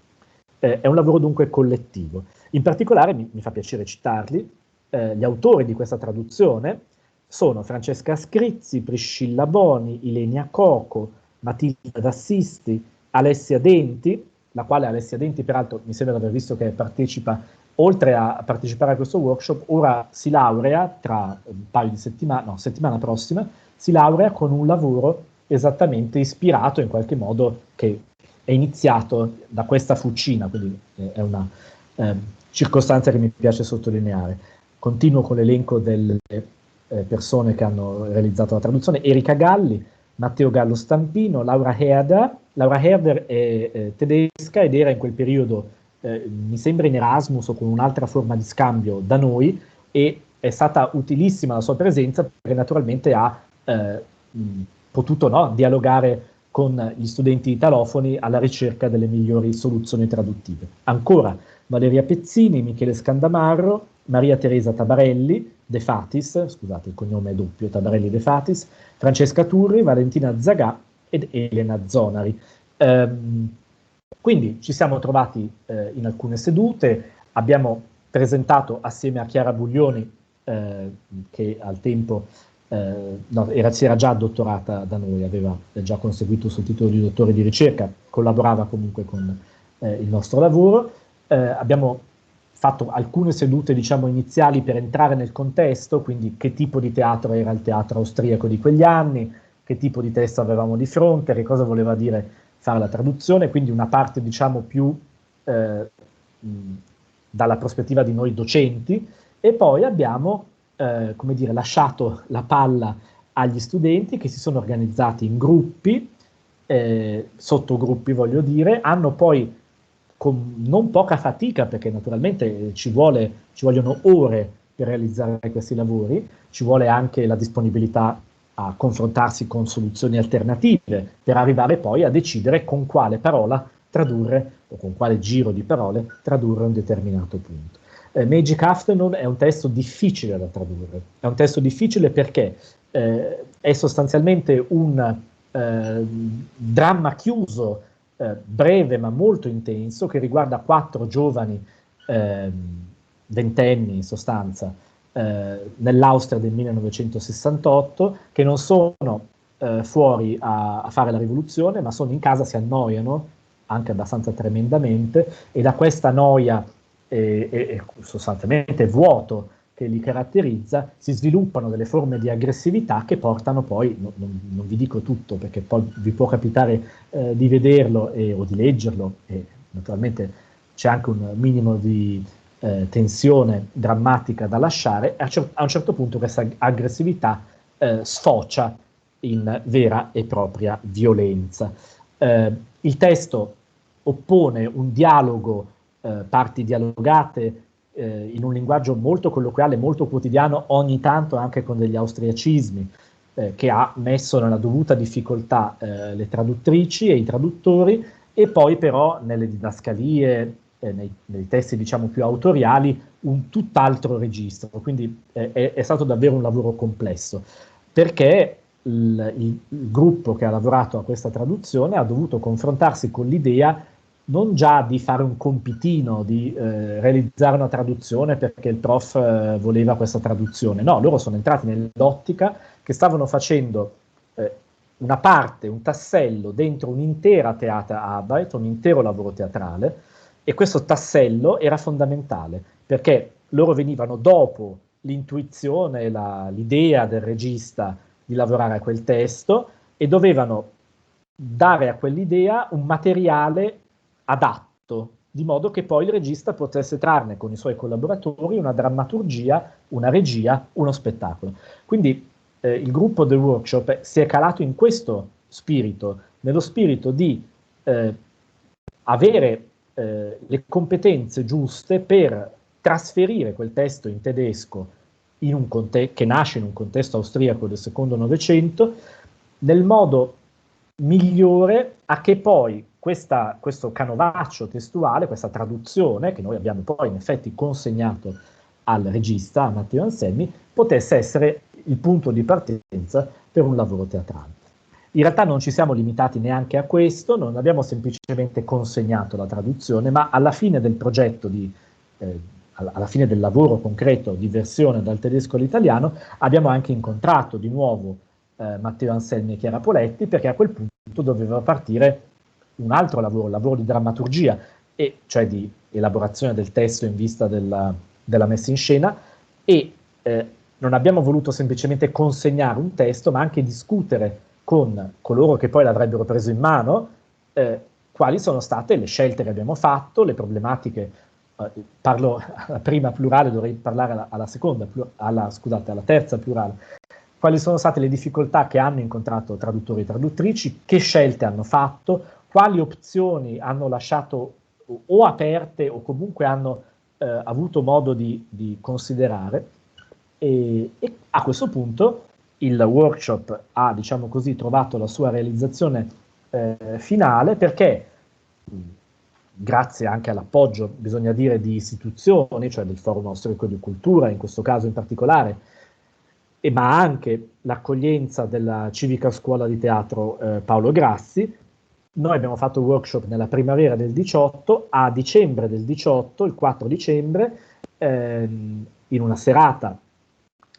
È un lavoro dunque collettivo. In particolare mi fa piacere citarli, gli autori di questa traduzione sono Francesca Scrizzi, Priscilla Boni, Ilenia Coco, Matilda D'Assisti, Alessia Denti, la quale Alessia Denti peraltro mi sembra di aver visto che partecipa, oltre a partecipare a questo workshop, ora si laurea tra un paio di settimane, no, settimana prossima, si laurea con un lavoro esattamente ispirato in qualche modo, che è iniziato da questa fucina, quindi è una circostanza che mi piace sottolineare. Continuo con l'elenco delle persone che hanno realizzato la traduzione: Erika Galli, Matteo Gallo Stampino, Laura Herder. Laura Herder è tedesca ed era in quel periodo, mi sembra in Erasmus o con un'altra forma di scambio da noi, e è stata utilissima la sua presenza perché naturalmente ha potuto dialogare con gli studenti italofoni alla ricerca delle migliori soluzioni traduttive. Ancora Valeria Pezzini, Michele Scandamarro, Maria Teresa Tabarelli, De Fatis, scusate il cognome è doppio, Tabarelli De Fatis, Francesca Turri, Valentina Zagà ed Elena Zonari. Quindi ci siamo trovati in alcune sedute, abbiamo presentato assieme a Chiara Buglioni, che al tempo si era già dottorata da noi, aveva già conseguito il suo titolo di dottore di ricerca, collaborava comunque con il nostro lavoro. Abbiamo fatto alcune sedute, diciamo, iniziali per entrare nel contesto, quindi che tipo di teatro era il teatro austriaco di quegli anni, che tipo di testo avevamo di fronte, che cosa voleva dire fare la traduzione, quindi una parte, diciamo, più dalla prospettiva di noi docenti, e poi abbiamo come dire, lasciato la palla agli studenti che si sono organizzati in gruppi, sottogruppi voglio dire, hanno poi con non poca fatica, perché naturalmente ci vogliono ore per realizzare questi lavori, ci vuole anche la disponibilità a confrontarsi con soluzioni alternative per arrivare poi a decidere con quale parola tradurre o con quale giro di parole tradurre un determinato punto. Magic Afternoon è un testo difficile da tradurre, è un testo difficile perché è sostanzialmente un dramma chiuso, breve ma molto intenso, che riguarda 4 giovani ventenni in sostanza, nell'Austria del 1968, che non sono fuori a fare la rivoluzione, ma sono in casa, si annoiano, anche abbastanza tremendamente, e da questa noia e sostanzialmente vuoto che li caratterizza, si sviluppano delle forme di aggressività che portano poi, non vi dico tutto perché poi vi può capitare di vederlo o di leggerlo, e naturalmente c'è anche un minimo di tensione drammatica da lasciare, a un certo punto questa aggressività sfocia in vera e propria violenza. Il testo oppone un dialogo, parti dialogate, in un linguaggio molto colloquiale, molto quotidiano, ogni tanto anche con degli austriacismi, che ha messo nella dovuta difficoltà le traduttrici e i traduttori, e poi però nelle didascalie, nei testi diciamo più autoriali, un tutt'altro registro. Quindi è stato davvero un lavoro complesso, perché il gruppo che ha lavorato a questa traduzione ha dovuto confrontarsi con l'idea non già di fare un compitino, di realizzare una traduzione perché il prof voleva questa traduzione. No, loro sono entrati nell'ottica che stavano facendo una parte, un tassello dentro un'intera Theaterarbeit, un intero lavoro teatrale, e questo tassello era fondamentale, perché loro venivano dopo l'intuizione, l'idea del regista di lavorare a quel testo, e dovevano dare a quell'idea un materiale adatto, di modo che poi il regista potesse trarne con i suoi collaboratori una drammaturgia, una regia, uno spettacolo. Quindi il gruppo del workshop si è calato in questo spirito, nello spirito di avere le competenze giuste per trasferire quel testo in tedesco che nasce in un contesto austriaco del secondo Novecento, nel modo migliore a che poi questo canovaccio testuale, questa traduzione, che noi abbiamo poi in effetti consegnato al regista, a Matteo Anselmi, potesse essere il punto di partenza per un lavoro teatrale. In realtà non ci siamo limitati neanche a questo, non abbiamo semplicemente consegnato la traduzione, ma alla fine del progetto, alla fine del lavoro concreto di versione dal tedesco all'italiano, abbiamo anche incontrato di nuovo Matteo Anselmi e Chiara Poletti, perché a quel punto doveva partire un altro lavoro, il lavoro di drammaturgia, e cioè di elaborazione del testo in vista della messa in scena, e non abbiamo voluto semplicemente consegnare un testo, ma anche discutere con coloro che poi l'avrebbero preso in mano quali sono state le scelte che abbiamo fatto, le problematiche. Parlo alla prima plurale, dovrei parlare alla terza plurale. Quali sono state le difficoltà che hanno incontrato traduttori e traduttrici, che scelte hanno fatto, quali opzioni hanno lasciato o aperte o comunque hanno avuto modo di considerare, e a questo punto il workshop ha, diciamo così, trovato la sua realizzazione finale, perché grazie anche all'appoggio, bisogna dire, di istituzioni, cioè del Forum Austriaco di Cultura in questo caso in particolare, ma anche l'accoglienza della Civica Scuola di Teatro Paolo Grassi, noi abbiamo fatto il workshop nella primavera del 18, a dicembre del 18, il 4 dicembre, in una serata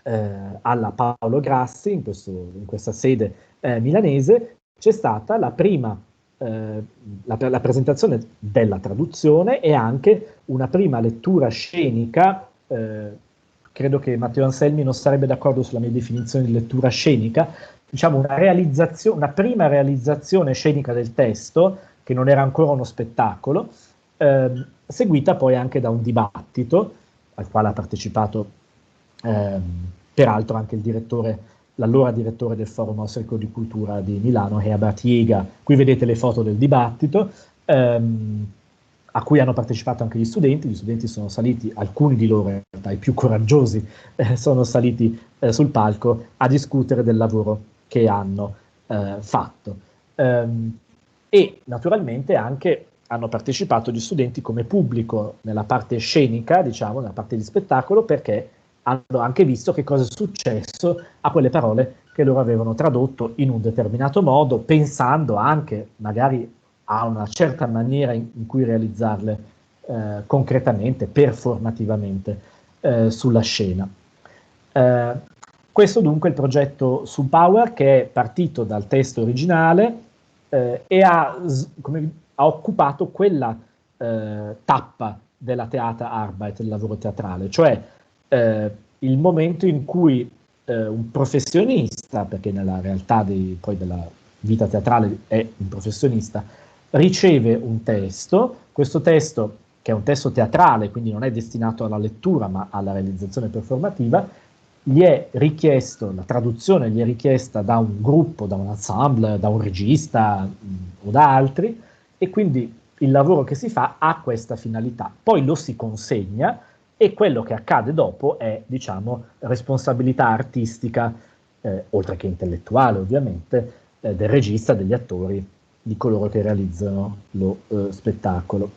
alla Paolo Grassi, in questa sede milanese, c'è stata la prima la presentazione della traduzione e anche una prima lettura scenica. Credo che Matteo Anselmi non sarebbe d'accordo sulla mia definizione di lettura scenica, diciamo una prima realizzazione scenica del testo, che non era ancora uno spettacolo, seguita poi anche da un dibattito al quale ha partecipato peraltro anche l'allora direttore del Forum Austriaco di Cultura di Milano, Herbert Jäger. Qui vedete le foto del dibattito, a cui hanno partecipato anche gli studenti sono saliti, alcuni di loro in realtà, i più coraggiosi, sono saliti sul palco a discutere del lavoro che hanno fatto. E naturalmente anche hanno partecipato gli studenti come pubblico nella parte scenica, diciamo, nella parte di spettacolo, perché hanno anche visto che cosa è successo a quelle parole che loro avevano tradotto in un determinato modo, pensando anche magari a una certa maniera in cui realizzarle concretamente, performativamente sulla scena. Questo dunque è il progetto Subpower, che è partito dal testo originale e ha occupato quella tappa della Theaterarbeit, del lavoro teatrale, cioè il momento in cui un professionista, perché nella realtà poi della vita teatrale è un professionista, riceve un testo, questo testo, che è un testo teatrale, quindi non è destinato alla lettura ma alla realizzazione performativa, gli è richiesto, la traduzione gli è richiesta da un gruppo, da un ensemble, da un regista o da altri, e quindi il lavoro che si fa ha questa finalità. Poi lo si consegna e quello che accade dopo è, diciamo, responsabilità artistica, oltre che intellettuale ovviamente, del regista, degli attori, di coloro che realizzano lo spettacolo.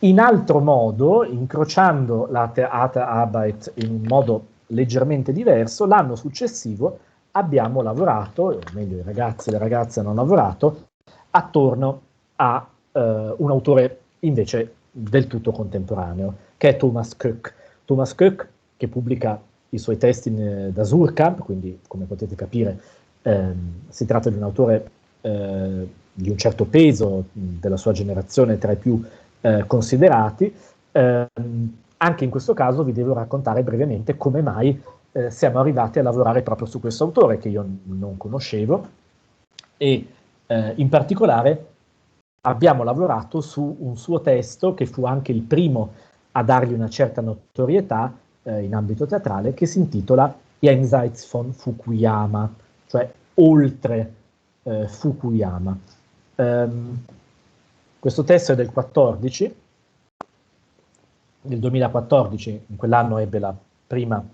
In altro modo, incrociando la Theaterarbeit in un modo leggermente diverso, l'anno successivo abbiamo lavorato, o meglio i ragazzi e le ragazze hanno lavorato, attorno a un autore invece del tutto contemporaneo, che è Thomas Köck. Thomas Köck, che pubblica i suoi testi da Suhrkamp, quindi come potete capire si tratta di un autore di un certo peso, della sua generazione tra i più considerati. Anche in questo caso vi devo raccontare brevemente come mai siamo arrivati a lavorare proprio su questo autore che io non conoscevo, e in particolare abbiamo lavorato su un suo testo che fu anche il primo a dargli una certa notorietà in ambito teatrale, che si intitola Jenseits von Fukuyama, cioè oltre Fukuyama. Questo testo è del 14, nel 2014, in quell'anno ebbe la prima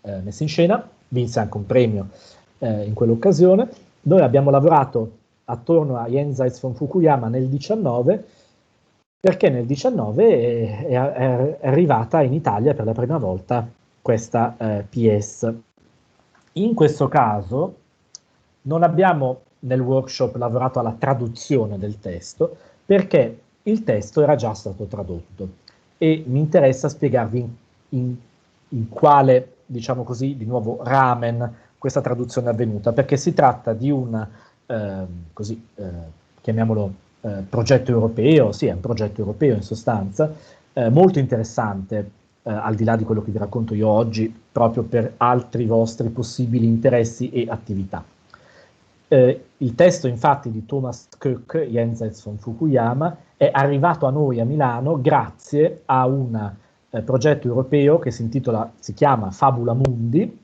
messa in scena, vinse anche un premio in quell'occasione. Noi abbiamo lavorato attorno a Jenseits von Fukuyama nel 19, perché nel 19 è arrivata in Italia per la prima volta questa pièce. In questo caso non abbiamo nel workshop lavorato alla traduzione del testo, perché il testo era già stato tradotto, e mi interessa spiegarvi in quale, diciamo così, di nuovo ramen questa traduzione è avvenuta, perché si tratta di un, chiamiamolo progetto europeo, sì, è un progetto europeo in sostanza, molto interessante, al di là di quello che vi racconto io oggi, proprio per altri vostri possibili interessi e attività. Il testo infatti di Thomas Köck, Jenseits von Fukuyama, è arrivato a noi a Milano grazie a un progetto europeo che si chiama Fabula Mundi,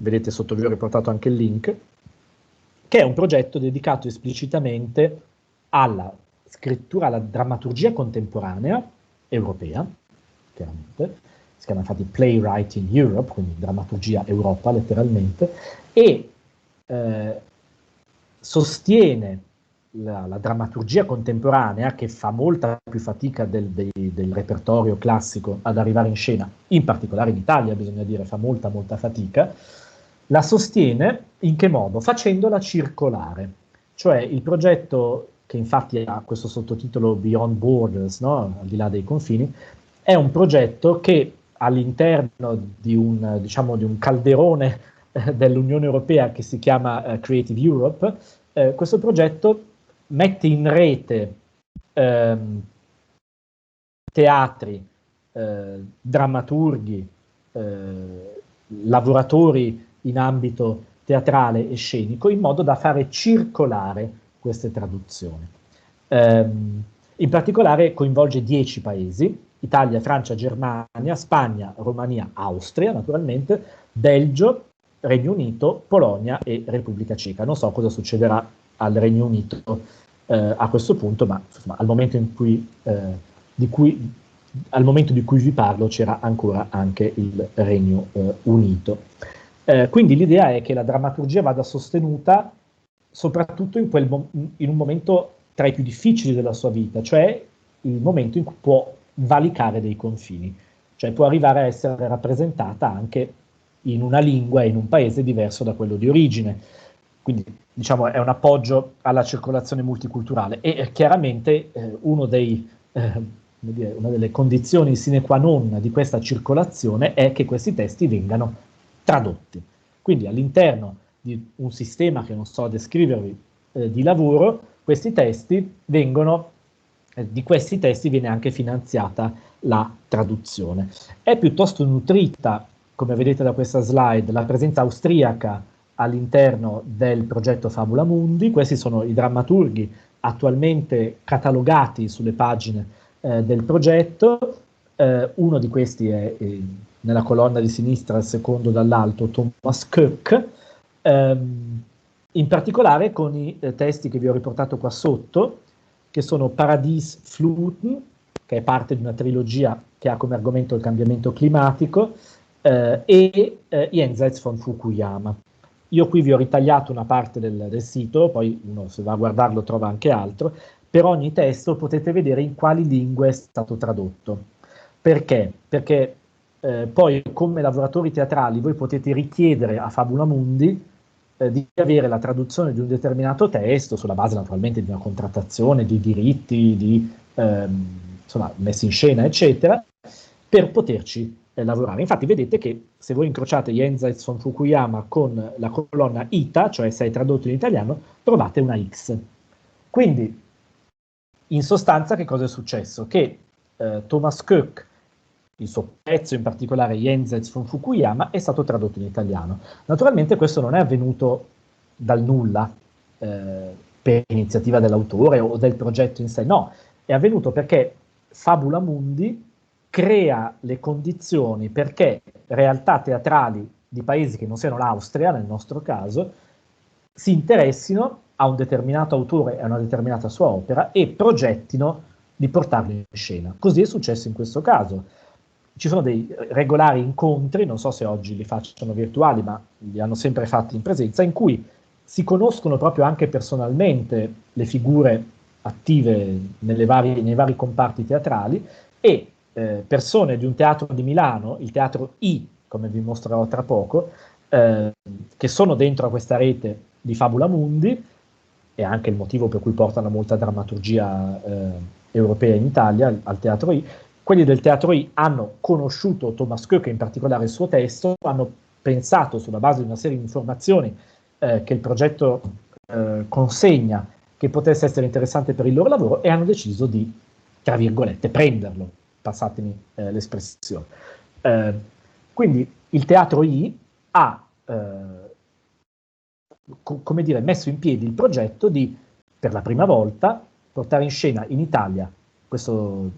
vedete sotto vi ho riportato anche il link, che è un progetto dedicato esplicitamente alla scrittura, alla drammaturgia contemporanea europea, chiaramente, si chiama infatti Playwriting Europe, quindi drammaturgia Europa letteralmente, e sostiene la drammaturgia contemporanea, che fa molta più fatica del repertorio classico ad arrivare in scena, in particolare in Italia bisogna dire, fa molta fatica, la sostiene in che modo? Facendola circolare, cioè il progetto, che infatti ha questo sottotitolo Beyond Borders, no? Al di là dei confini, è un progetto che all'interno di un calderone dell'Unione Europea che si chiama Creative Europe, questo progetto mette in rete teatri, drammaturghi, lavoratori in ambito teatrale e scenico, in modo da fare circolare queste traduzioni. In particolare coinvolge 10 paesi: Italia, Francia, Germania, Spagna, Romania, Austria, naturalmente, Belgio, Regno Unito, Polonia e Repubblica Ceca. Non so cosa succederà al Regno Unito a questo punto, ma insomma, al momento di cui vi parlo c'era ancora anche il Regno Unito. Quindi l'idea è che la drammaturgia vada sostenuta soprattutto in un momento tra i più difficili della sua vita, cioè il momento in cui può valicare dei confini, cioè può arrivare a essere rappresentata anche in una lingua e in un paese diverso da quello di origine. Quindi diciamo è un appoggio alla circolazione multiculturale e chiaramente una delle condizioni sine qua non di questa circolazione è che questi testi vengano tradotti. Quindi all'interno di un sistema che non so descrivervi di lavoro, di questi testi viene anche finanziata la traduzione. È piuttosto nutrita, come vedete da questa slide, la presenza austriaca all'interno del progetto Fabula Mundi. Questi sono i drammaturghi attualmente catalogati sulle pagine del progetto. Uno di questi è nella colonna di sinistra, il secondo dall'alto, Thomas Köck, in particolare con i testi che vi ho riportato qua sotto, che sono Paradies Fluten, che è parte di una trilogia che ha come argomento il cambiamento climatico, e Jenseits von Fukuyama. Io qui vi ho ritagliato una parte del sito, poi uno se va a guardarlo trova anche altro. Per ogni testo potete vedere in quali lingue è stato tradotto. Perché? Perché poi come lavoratori teatrali voi potete richiedere a Fabula Mundi di avere la traduzione di un determinato testo sulla base naturalmente di una contrattazione, di diritti, di insomma, messi in scena, eccetera, per poterci lavorare. Infatti vedete che se voi incrociate Jenseits von Fukuyama con la colonna ITA, cioè se è tradotto in italiano, trovate una X. Quindi, in sostanza, che cosa è successo? Che Thomas Köck, il suo pezzo in particolare Jenseits von Fukuyama, è stato tradotto in italiano. Naturalmente questo non è avvenuto dal nulla, per iniziativa dell'autore o del progetto in sé, no, è avvenuto perché Fabula Mundi crea le condizioni perché realtà teatrali di paesi che non siano l'Austria, nel nostro caso, si interessino a un determinato autore e a una determinata sua opera e progettino di portarlo in scena. Così è successo in questo caso. Ci sono dei regolari incontri, non so se oggi li facciano virtuali, ma li hanno sempre fatti in presenza, in cui si conoscono proprio anche personalmente le figure attive nei vari comparti teatrali e persone di un teatro di Milano, il teatro I, come vi mostrerò tra poco, che sono dentro a questa rete di Fabula Mundi, e anche il motivo per cui portano molta drammaturgia europea in Italia, al teatro I. Quelli del teatro I hanno conosciuto Thomas Köck, in particolare il suo testo, hanno pensato sulla base di una serie di informazioni che il progetto consegna, che potesse essere interessante per il loro lavoro, e hanno deciso di, tra virgolette, prenderlo, passatemi l'espressione. Quindi il teatro I ha come dire, messo in piedi il progetto di, per la prima volta, portare in scena in Italia questo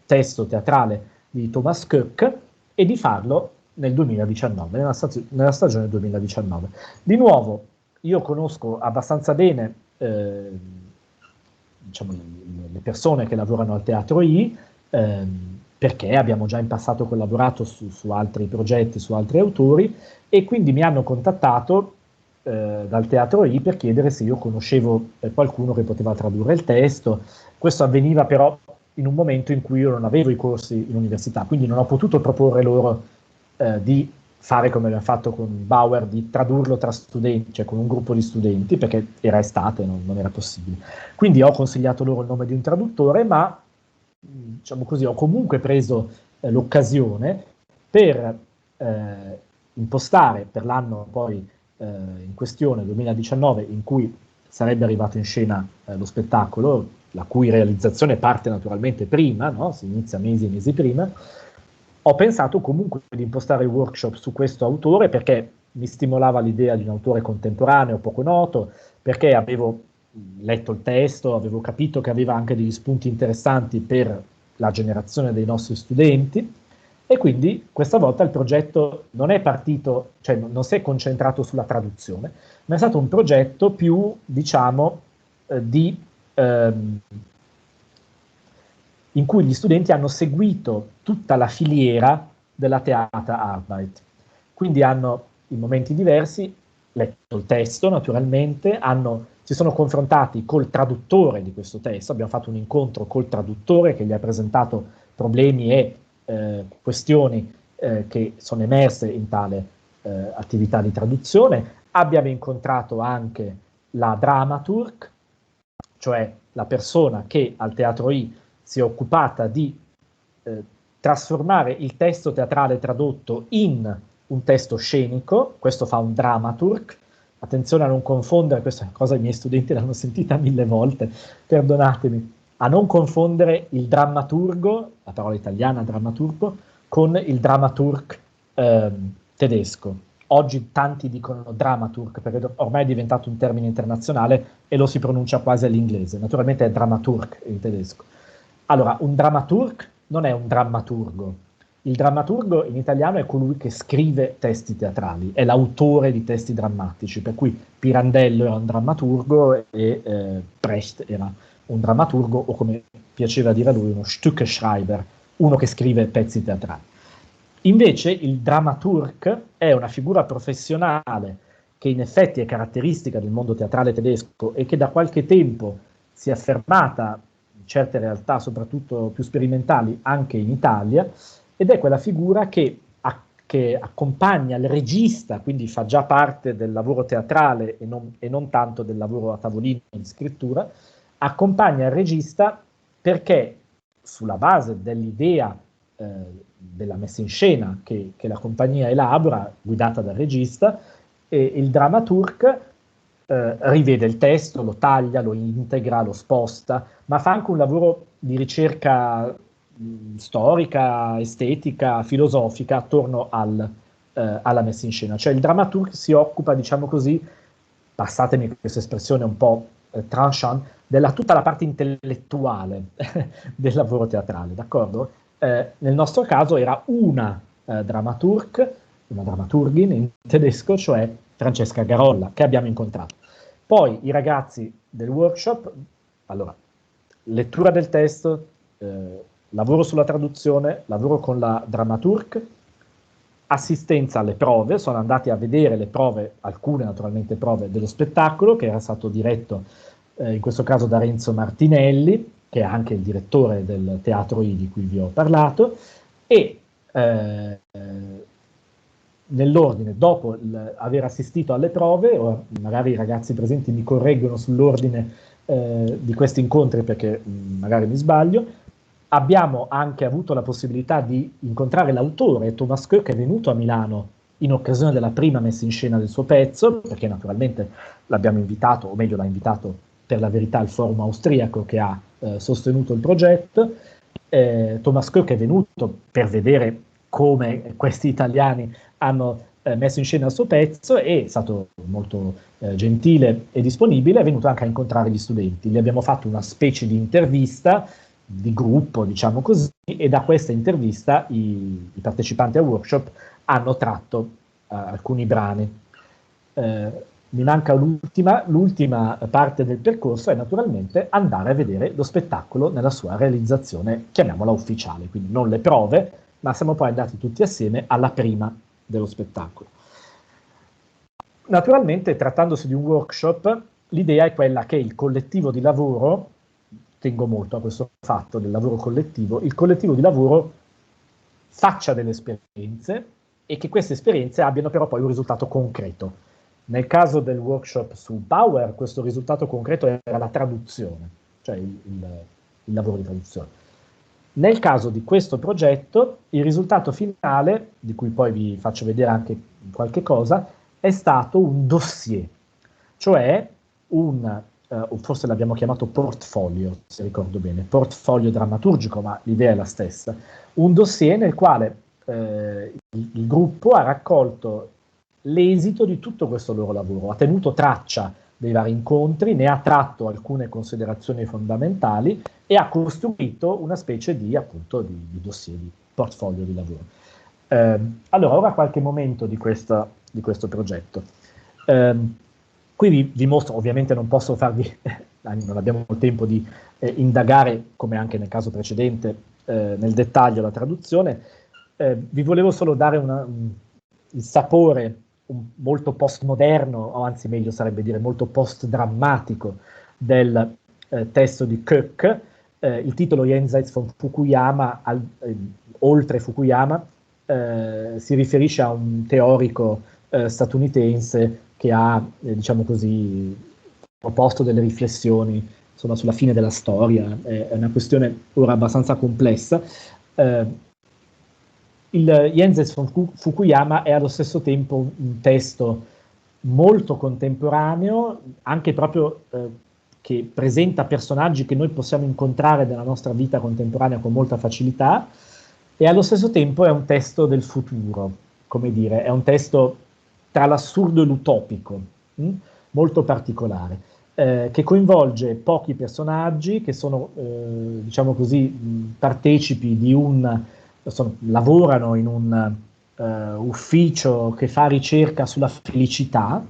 testo teatrale di Thomas Köck e di farlo nel 2019, nella stagione 2019. Di nuovo, io conosco abbastanza bene diciamo, le persone che lavorano al Teatro I, perché abbiamo già in passato collaborato su altri progetti, su altri autori, e quindi mi hanno contattato dal Teatro I per chiedere se io conoscevo qualcuno che poteva tradurre il testo. Questo avveniva però in un momento in cui io non avevo i corsi in università, quindi non ho potuto proporre loro di fare come abbiamo fatto con Bauer, di tradurlo tra studenti, cioè con un gruppo di studenti, perché era estate, non era possibile. Quindi ho consigliato loro il nome di un traduttore, ma diciamo così, ho comunque preso l'occasione per impostare per l'anno poi in questione, 2019, in cui sarebbe arrivato in scena lo spettacolo, la cui realizzazione parte naturalmente prima, no? Si inizia mesi e mesi prima. Ho pensato comunque di impostare il workshop su questo autore perché mi stimolava l'idea di un autore contemporaneo, poco noto, perché avevo letto il testo, avevo capito che aveva anche degli spunti interessanti per la generazione dei nostri studenti, e quindi questa volta il progetto non è partito, cioè non si è concentrato sulla traduzione, ma è stato un progetto più, diciamo, in cui gli studenti hanno seguito tutta la filiera della Theaterarbeit. Quindi hanno in momenti diversi, letto il testo naturalmente, si sono confrontati col traduttore di questo testo, abbiamo fatto un incontro col traduttore che gli ha presentato problemi e questioni che sono emerse in tale attività di traduzione. Abbiamo incontrato anche la dramaturg, cioè la persona che al Teatro I si è occupata di trasformare il testo teatrale tradotto in un testo scenico. Questo fa un dramaturg. Attenzione a non confondere, questa cosa i miei studenti l'hanno sentita 1000 volte, perdonatemi, a non confondere il drammaturgo, la parola italiana drammaturgo, con il dramaturg tedesco. Oggi tanti dicono dramaturg perché ormai è diventato un termine internazionale e lo si pronuncia quasi all'inglese. Naturalmente è dramaturg in tedesco. Allora, un dramaturg non è un drammaturgo. Il drammaturgo in italiano è colui che scrive testi teatrali, è l'autore di testi drammatici, per cui Pirandello era un drammaturgo e Brecht era un drammaturgo, o come piaceva dire a lui, uno Stückeschreiber, uno che scrive pezzi teatrali. Invece il dramaturg è una figura professionale che in effetti è caratteristica del mondo teatrale tedesco e che da qualche tempo si è affermata in certe realtà, soprattutto più sperimentali, anche in Italia, ed è quella figura che accompagna il regista, quindi fa già parte del lavoro teatrale e non tanto del lavoro a tavolino di scrittura, accompagna il regista perché sulla base dell'idea della messa in scena che la compagnia elabora, guidata dal regista, il dramaturg rivede il testo, lo taglia, lo integra, lo sposta, ma fa anche un lavoro di ricerca storica, estetica, filosofica attorno alla messa in scena. Cioè il drammaturg si occupa, diciamo così, passatemi questa espressione un po' tranchant, della tutta la parte intellettuale del lavoro teatrale, d'accordo? Nel nostro caso era una dramaturgin in tedesco, cioè Francesca Garolla, che abbiamo incontrato. Poi i ragazzi del workshop, allora, lettura del testo, lavoro sulla traduzione, lavoro con la dramaturg, assistenza alle prove, sono andati a vedere le prove, alcune naturalmente prove dello spettacolo, che era stato diretto in questo caso da Renzo Martinelli, che è anche il direttore del Teatro I di cui vi ho parlato, e nell'ordine, dopo aver assistito alle prove, o magari i ragazzi presenti mi correggono sull'ordine di questi incontri perché magari mi sbaglio, abbiamo anche avuto la possibilità di incontrare l'autore Thomas Koch, che è venuto a Milano in occasione della prima messa in scena del suo pezzo, perché naturalmente l'abbiamo invitato, o meglio l'ha invitato per la verità il forum austriaco che ha sostenuto il progetto. Thomas Koch è venuto per vedere come questi italiani hanno messo in scena il suo pezzo e è stato molto gentile e disponibile, è venuto anche a incontrare gli studenti. Gli abbiamo fatto una specie di intervista di gruppo, diciamo così, e da questa intervista i partecipanti al workshop hanno tratto alcuni brani. Mi manca l'ultima parte del percorso è naturalmente andare a vedere lo spettacolo nella sua realizzazione, chiamiamola ufficiale, quindi non le prove, ma siamo poi andati tutti assieme alla prima dello spettacolo. Naturalmente, trattandosi di un workshop, l'idea è quella che il collettivo di lavoro, tengo molto a questo fatto del lavoro collettivo, il collettivo di lavoro faccia delle esperienze e che queste esperienze abbiano però poi un risultato concreto. Nel caso del workshop su Bauer, questo risultato concreto era la traduzione, cioè il lavoro di traduzione. Nel caso di questo progetto, il risultato finale, di cui poi vi faccio vedere anche qualche cosa, è stato un dossier, cioè forse l'abbiamo chiamato portfolio, se ricordo bene, portfolio drammaturgico, ma l'idea è la stessa, un dossier nel quale il gruppo ha raccolto l'esito di tutto questo loro lavoro, ha tenuto traccia dei vari incontri, ne ha tratto alcune considerazioni fondamentali e ha costruito una specie di, appunto, di dossier, di portfolio di lavoro. Allora, ora qualche momento di questo progetto. Qui vi mostro, ovviamente non posso farvi, non abbiamo il tempo di indagare, come anche nel caso precedente, nel dettaglio la traduzione. Vi volevo solo dare il sapore molto postmoderno, o anzi meglio sarebbe dire molto post-drammatico del testo di Koch. Il titolo Jenseits von Fukuyama, oltre Fukuyama, si riferisce a un teorico statunitense che ha, diciamo così, proposto delle riflessioni insomma, sulla fine della storia. È una questione ora abbastanza complessa. Il Jenseits von Fukuyama è allo stesso tempo un testo molto contemporaneo, anche proprio che presenta personaggi che noi possiamo incontrare nella nostra vita contemporanea con molta facilità, e allo stesso tempo è un testo del futuro, come dire, è un testo tra l'assurdo e l'utopico, molto particolare, che coinvolge pochi personaggi che sono, diciamo così, partecipi di lavorano in un ufficio che fa ricerca sulla felicità,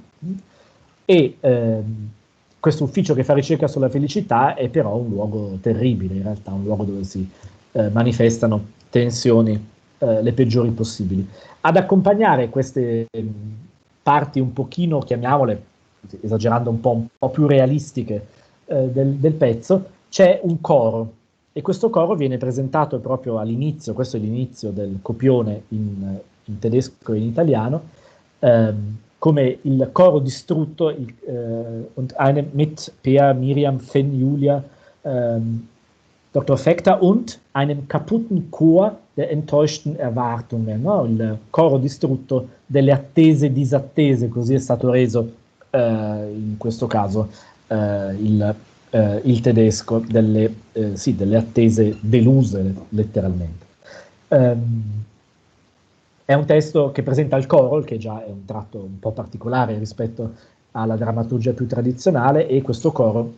e questo ufficio che fa ricerca sulla felicità è però un luogo terribile, in realtà un luogo dove si manifestano tensioni le peggiori possibili. Ad accompagnare queste parti un pochino, chiamiamole, esagerando un po' più realistiche del pezzo, c'è un coro, e questo coro viene presentato proprio all'inizio, questo è l'inizio del copione in tedesco e in italiano, come il coro distrutto, und eine mit Per, Miriam, Fenn, Julia, Dr. Fecta und einem kaputten Chor der enttäuschten Erwartungen, no? Il coro distrutto delle attese disattese, così è stato reso in questo caso il tedesco, delle attese deluse letteralmente. È un testo che presenta il coro, che già è un tratto un po' particolare rispetto alla drammaturgia più tradizionale, e questo coro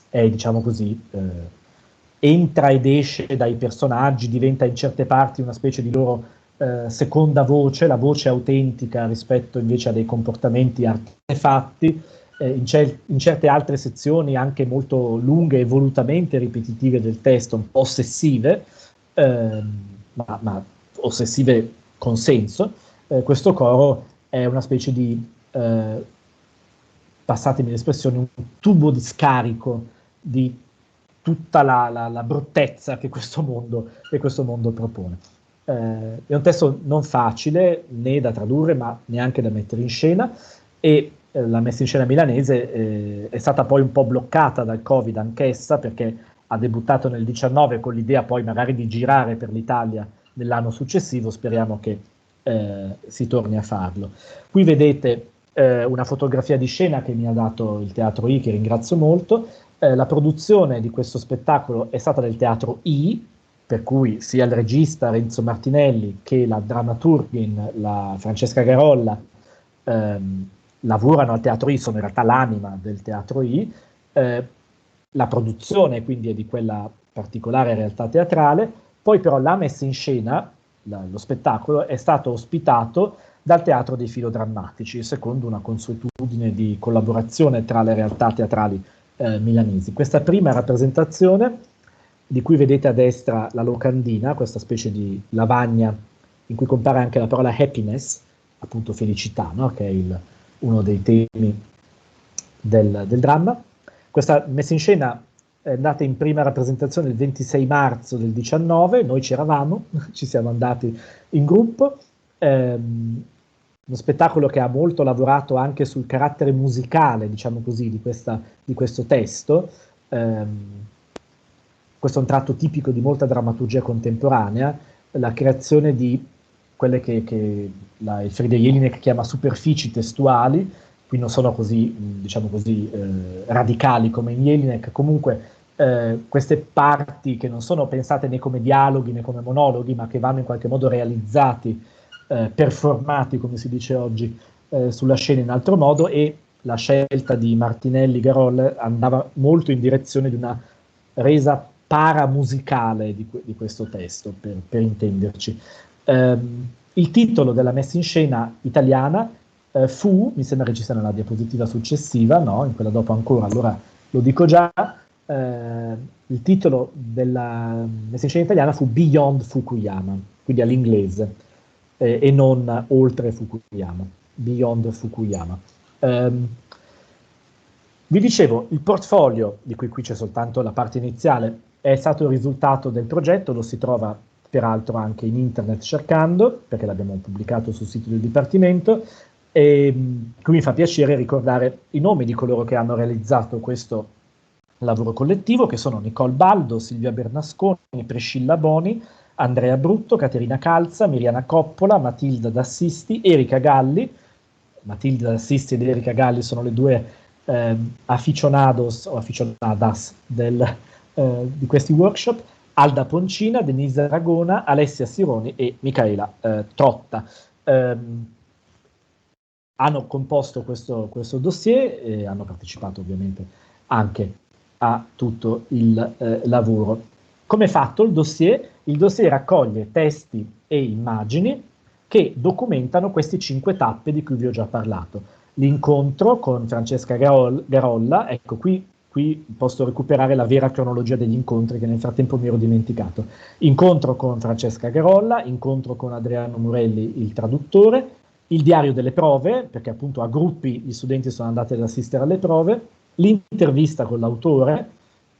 è, diciamo così, entra ed esce dai personaggi, diventa in certe parti una specie di loro seconda voce, la voce autentica rispetto invece a dei comportamenti artefatti, in certe altre sezioni anche molto lunghe e volutamente ripetitive del testo, un po' ossessive, ma ossessive con senso. Questo coro è una specie di, passatemi l'espressione, un tubo di scarico di tutta la bruttezza che questo mondo propone. È un testo non facile né da tradurre ma neanche da mettere in scena, e la messa in scena milanese è stata poi un po' bloccata dal Covid anch'essa, perché ha debuttato nel 19 con l'idea poi magari di girare per l'Italia nell'anno successivo. Speriamo che si torni a farlo. Qui vedete una fotografia di scena che mi ha dato il Teatro I, che ringrazio molto. La produzione di questo spettacolo è stata del Teatro I, per cui sia il regista Renzo Martinelli che la drammaturgin, la Francesca Garolla, lavorano al Teatro I, sono in realtà l'anima del Teatro I. La produzione quindi è di quella particolare realtà teatrale, poi però la messa in scena, lo spettacolo, è stato ospitato dal Teatro dei Filodrammatici, secondo una consuetudine di collaborazione tra le realtà teatrali milanesi. Questa prima rappresentazione, di cui vedete a destra la locandina, questa specie di lavagna in cui compare anche la parola happiness, appunto felicità, no? Che è uno dei temi del dramma. Questa messa in scena è andata in prima rappresentazione il 26 marzo del 19, noi c'eravamo, ci siamo andati in gruppo. Uno spettacolo che ha molto lavorato anche sul carattere musicale, diciamo così, di questo testo. Questo è un tratto tipico di molta drammaturgia contemporanea, la creazione di quelle che il Friede Jelinek chiama superfici testuali. Qui non sono così, diciamo così, radicali come in Jelinek, comunque queste parti che non sono pensate né come dialoghi né come monologhi, ma che vanno in qualche modo realizzati, performati, come si dice oggi, sulla scena in altro modo, e la scelta di Martinelli Garol andava molto in direzione di una resa paramusicale di questo testo, per intenderci. Il titolo della messa in scena italiana fu, mi sembra che ci sia nella diapositiva successiva, no? In quella dopo ancora, allora lo dico già, il titolo della messa in scena italiana fu Beyond Fukuyama, quindi all'inglese. e non oltre Fukuyama, beyond Fukuyama. Vi dicevo, il portfolio, di cui qui c'è soltanto la parte iniziale, è stato il risultato del progetto, lo si trova peraltro anche in internet cercando, perché l'abbiamo pubblicato sul sito del Dipartimento, e qui mi fa piacere ricordare i nomi di coloro che hanno realizzato questo lavoro collettivo, che sono Nicole Baldo, Silvia Bernasconi, Priscilla Boni, Andrea Brutto, Caterina Calza, Miriana Coppola, Matilda D'Assisti, Erika Galli. Matilda D'Assisti ed Erika Galli sono le due aficionados o aficionadas di questi workshop, Alda Poncina, Denise Aragona, Alessia Sironi e Michaela Trotta. Hanno composto questo dossier e hanno partecipato ovviamente anche a tutto il lavoro. Come è fatto il dossier? Il dossier raccoglie testi e immagini che documentano queste 5 tappe di cui vi ho già parlato. L'incontro con Francesca Garolla, ecco qui posso recuperare la vera cronologia degli incontri che nel frattempo mi ero dimenticato. Incontro con Francesca Garolla, incontro con Adriano Murelli, il traduttore, il diario delle prove, perché appunto a gruppi gli studenti sono andati ad assistere alle prove, l'intervista con l'autore,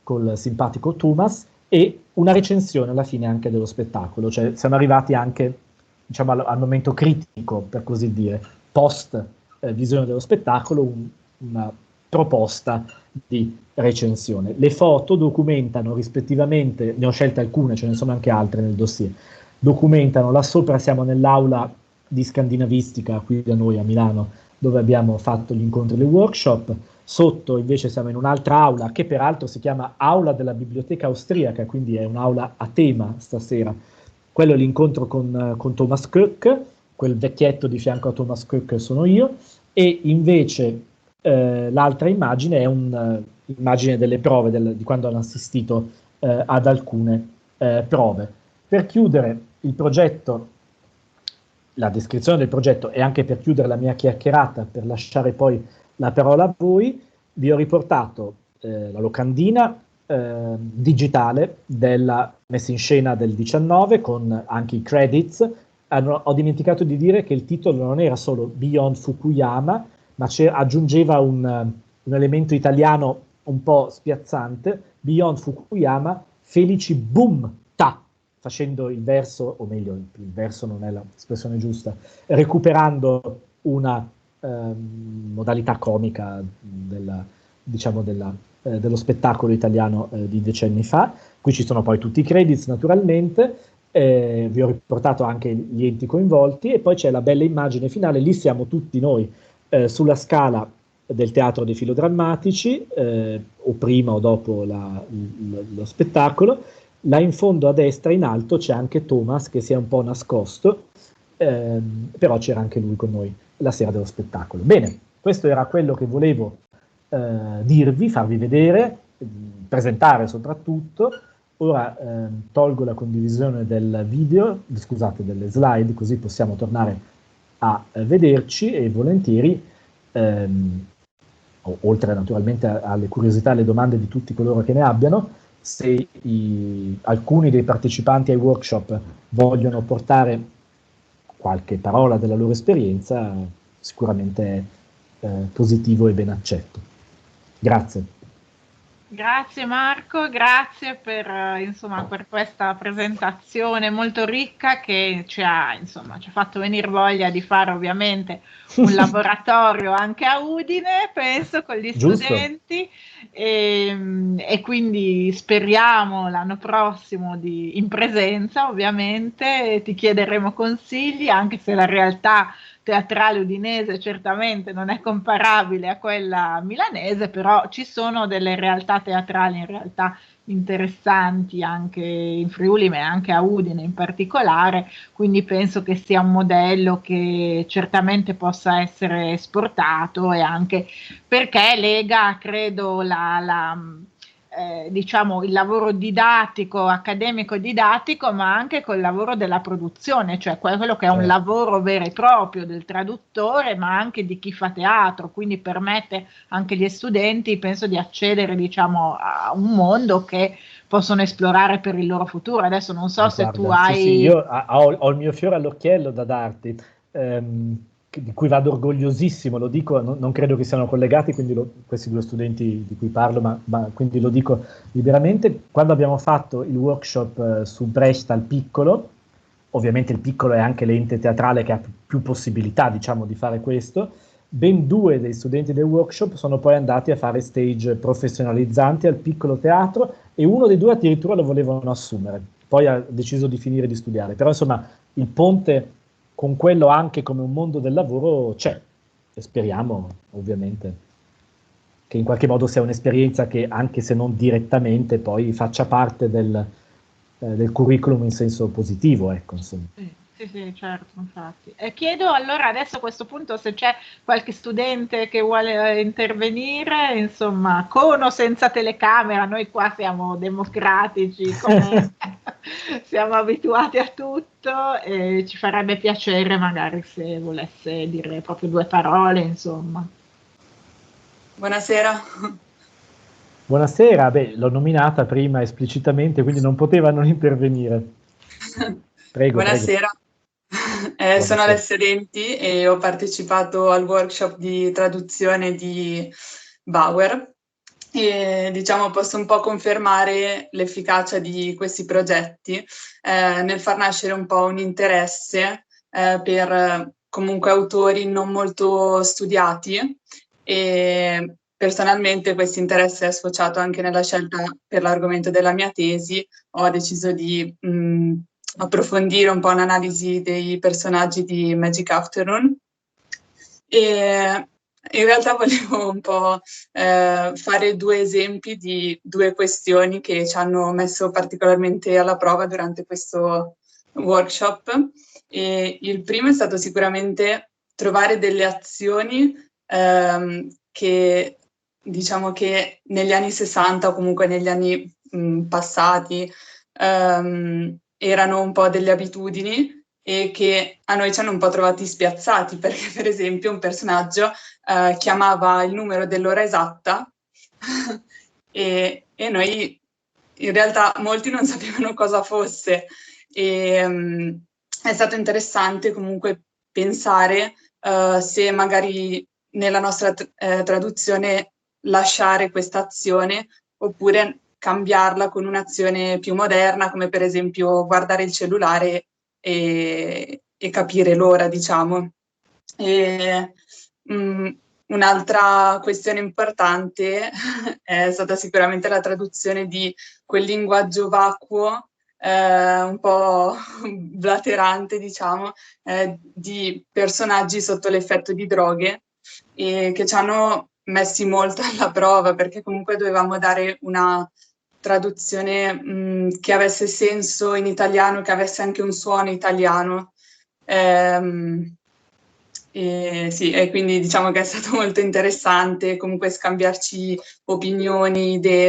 col simpatico Thomas, e una recensione alla fine anche dello spettacolo, cioè siamo arrivati anche, diciamo, al momento critico, per così dire, post visione dello spettacolo, una proposta di recensione. Le foto documentano rispettivamente, ne ho scelte alcune, ce ne sono anche altre nel dossier, documentano, là sopra siamo nell'aula di scandinavistica qui da noi a Milano, dove abbiamo fatto gli incontri e le workshop. Sotto invece siamo in un'altra aula che peraltro si chiama Aula della Biblioteca Austriaca, quindi è un'aula a tema stasera. Quello è l'incontro con Thomas Köck, quel vecchietto di fianco a Thomas Köck sono io, e invece l'altra immagine è un'immagine delle prove, di quando hanno assistito ad alcune prove. Per chiudere il progetto, la descrizione del progetto e anche per chiudere la mia chiacchierata, per lasciare poi la parola a voi, vi ho riportato la locandina digitale della messa in scena del 19 con anche i credits. Ho dimenticato di dire che il titolo non era solo Beyond Fukuyama, ma aggiungeva un elemento italiano un po' spiazzante, Beyond Fukuyama, felici boom ta, facendo il verso, o meglio, il verso non è l'espressione giusta, recuperando una modalità comica dello spettacolo italiano di decenni fa. Qui ci sono poi tutti i credits naturalmente, vi ho riportato anche gli enti coinvolti e poi c'è la bella immagine finale, lì siamo tutti noi sulla scala del teatro dei filodrammatici, o prima o dopo lo spettacolo. Là in fondo a destra in alto c'è anche Thomas che si è un po' nascosto, però c'era anche lui con noi la sera dello spettacolo. Bene, questo era quello che volevo dirvi, farvi vedere, presentare soprattutto. Ora tolgo la condivisione del video, scusate, delle slide, così possiamo tornare a vederci e volentieri, oltre naturalmente alle curiosità e alle domande di tutti coloro che ne abbiano, se alcuni dei partecipanti ai workshop vogliono portare qualche parola della loro esperienza, sicuramente è positivo e ben accetto. Grazie. Grazie Marco, grazie per questa presentazione molto ricca che ci ha fatto venire voglia di fare ovviamente un laboratorio anche a Udine, penso, con gli studenti e quindi speriamo l'anno prossimo in presenza ovviamente, ti chiederemo consigli anche se la realtà teatrale udinese certamente non è comparabile a quella milanese, però ci sono delle realtà teatrali in realtà interessanti anche in Friuli, ma anche a Udine in particolare, quindi penso che sia un modello che certamente possa essere esportato e anche perché lega, credo, diciamo il lavoro didattico, accademico didattico, ma anche col lavoro della produzione, cioè quello che è un lavoro vero e proprio del traduttore, ma anche di chi fa teatro, quindi permette anche agli studenti, penso, di accedere, diciamo, a un mondo che possono esplorare per il loro futuro. Adesso non so se Guarda, tu hai... sì, io ho il mio fiore all'occhiello da darti, di cui vado orgogliosissimo, lo dico, non credo che siano collegati, quindi questi due studenti di cui parlo, ma quindi lo dico liberamente. Quando abbiamo fatto il workshop su Brecht al piccolo, ovviamente il piccolo è anche l'ente teatrale che ha più possibilità, diciamo, di fare questo, ben 2 dei studenti del workshop sono poi andati a fare stage professionalizzanti al piccolo teatro e uno dei 2 addirittura lo volevano assumere, poi ha deciso di finire di studiare, però insomma il ponte con quello anche come un mondo del lavoro c'è e speriamo ovviamente che in qualche modo sia un'esperienza che anche se non direttamente poi faccia parte del curriculum in senso positivo, ecco, insomma. Sì, certo, infatti. E chiedo allora adesso a questo punto se c'è qualche studente che vuole intervenire, insomma, con o senza telecamera, noi qua siamo democratici, siamo abituati a tutto e ci farebbe piacere magari se volesse dire proprio 2 parole, insomma. Buonasera. Buonasera, l'ho nominata prima esplicitamente, quindi non poteva non intervenire. Prego, Buonasera. Sono Alessia Denti e ho partecipato al workshop di traduzione di Bauer e diciamo posso un po' confermare l'efficacia di questi progetti nel far nascere un po' un interesse per comunque autori non molto studiati e personalmente questo interesse è sfociato anche nella scelta per l'argomento della mia tesi. Ho deciso di approfondire un po' un'analisi dei personaggi di Magic Afternoon e in realtà volevo un po' fare 2 esempi di 2 questioni che ci hanno messo particolarmente alla prova durante questo workshop. E il primo è stato sicuramente trovare delle azioni che diciamo che negli anni 60 o comunque negli anni passati erano un po' delle abitudini e che a noi ci hanno un po' trovati spiazzati, perché per esempio un personaggio chiamava il numero dell'ora esatta e noi in realtà molti non sapevano cosa fosse e è stato interessante comunque pensare se magari nella nostra traduzione lasciare questa azione oppure cambiarla con un'azione più moderna, come per esempio guardare il cellulare e capire l'ora, diciamo. Un'altra questione importante è stata sicuramente la traduzione di quel linguaggio vacuo, un po' blaterante, diciamo, di personaggi sotto l'effetto di droghe e che ci hanno messi molto alla prova, perché comunque dovevamo dare una traduzione che avesse senso in italiano, che avesse anche un suono italiano. Sì, e quindi diciamo che è stato molto interessante comunque scambiarci opinioni, idee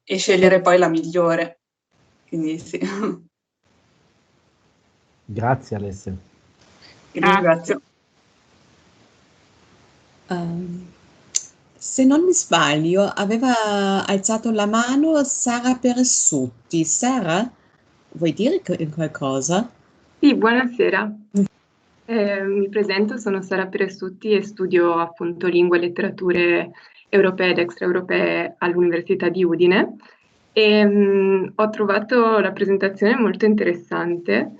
e scegliere poi la migliore. Quindi sì. Grazie Alessia. Ringrazio. Se non mi sbaglio, aveva alzato la mano Sara Peressutti. Sara, vuoi dire qualcosa? Sì, buonasera. Mi presento, sono Sara Peressutti e studio appunto lingue e letterature europee ed extraeuropee all'Università di Udine e ho trovato la presentazione molto interessante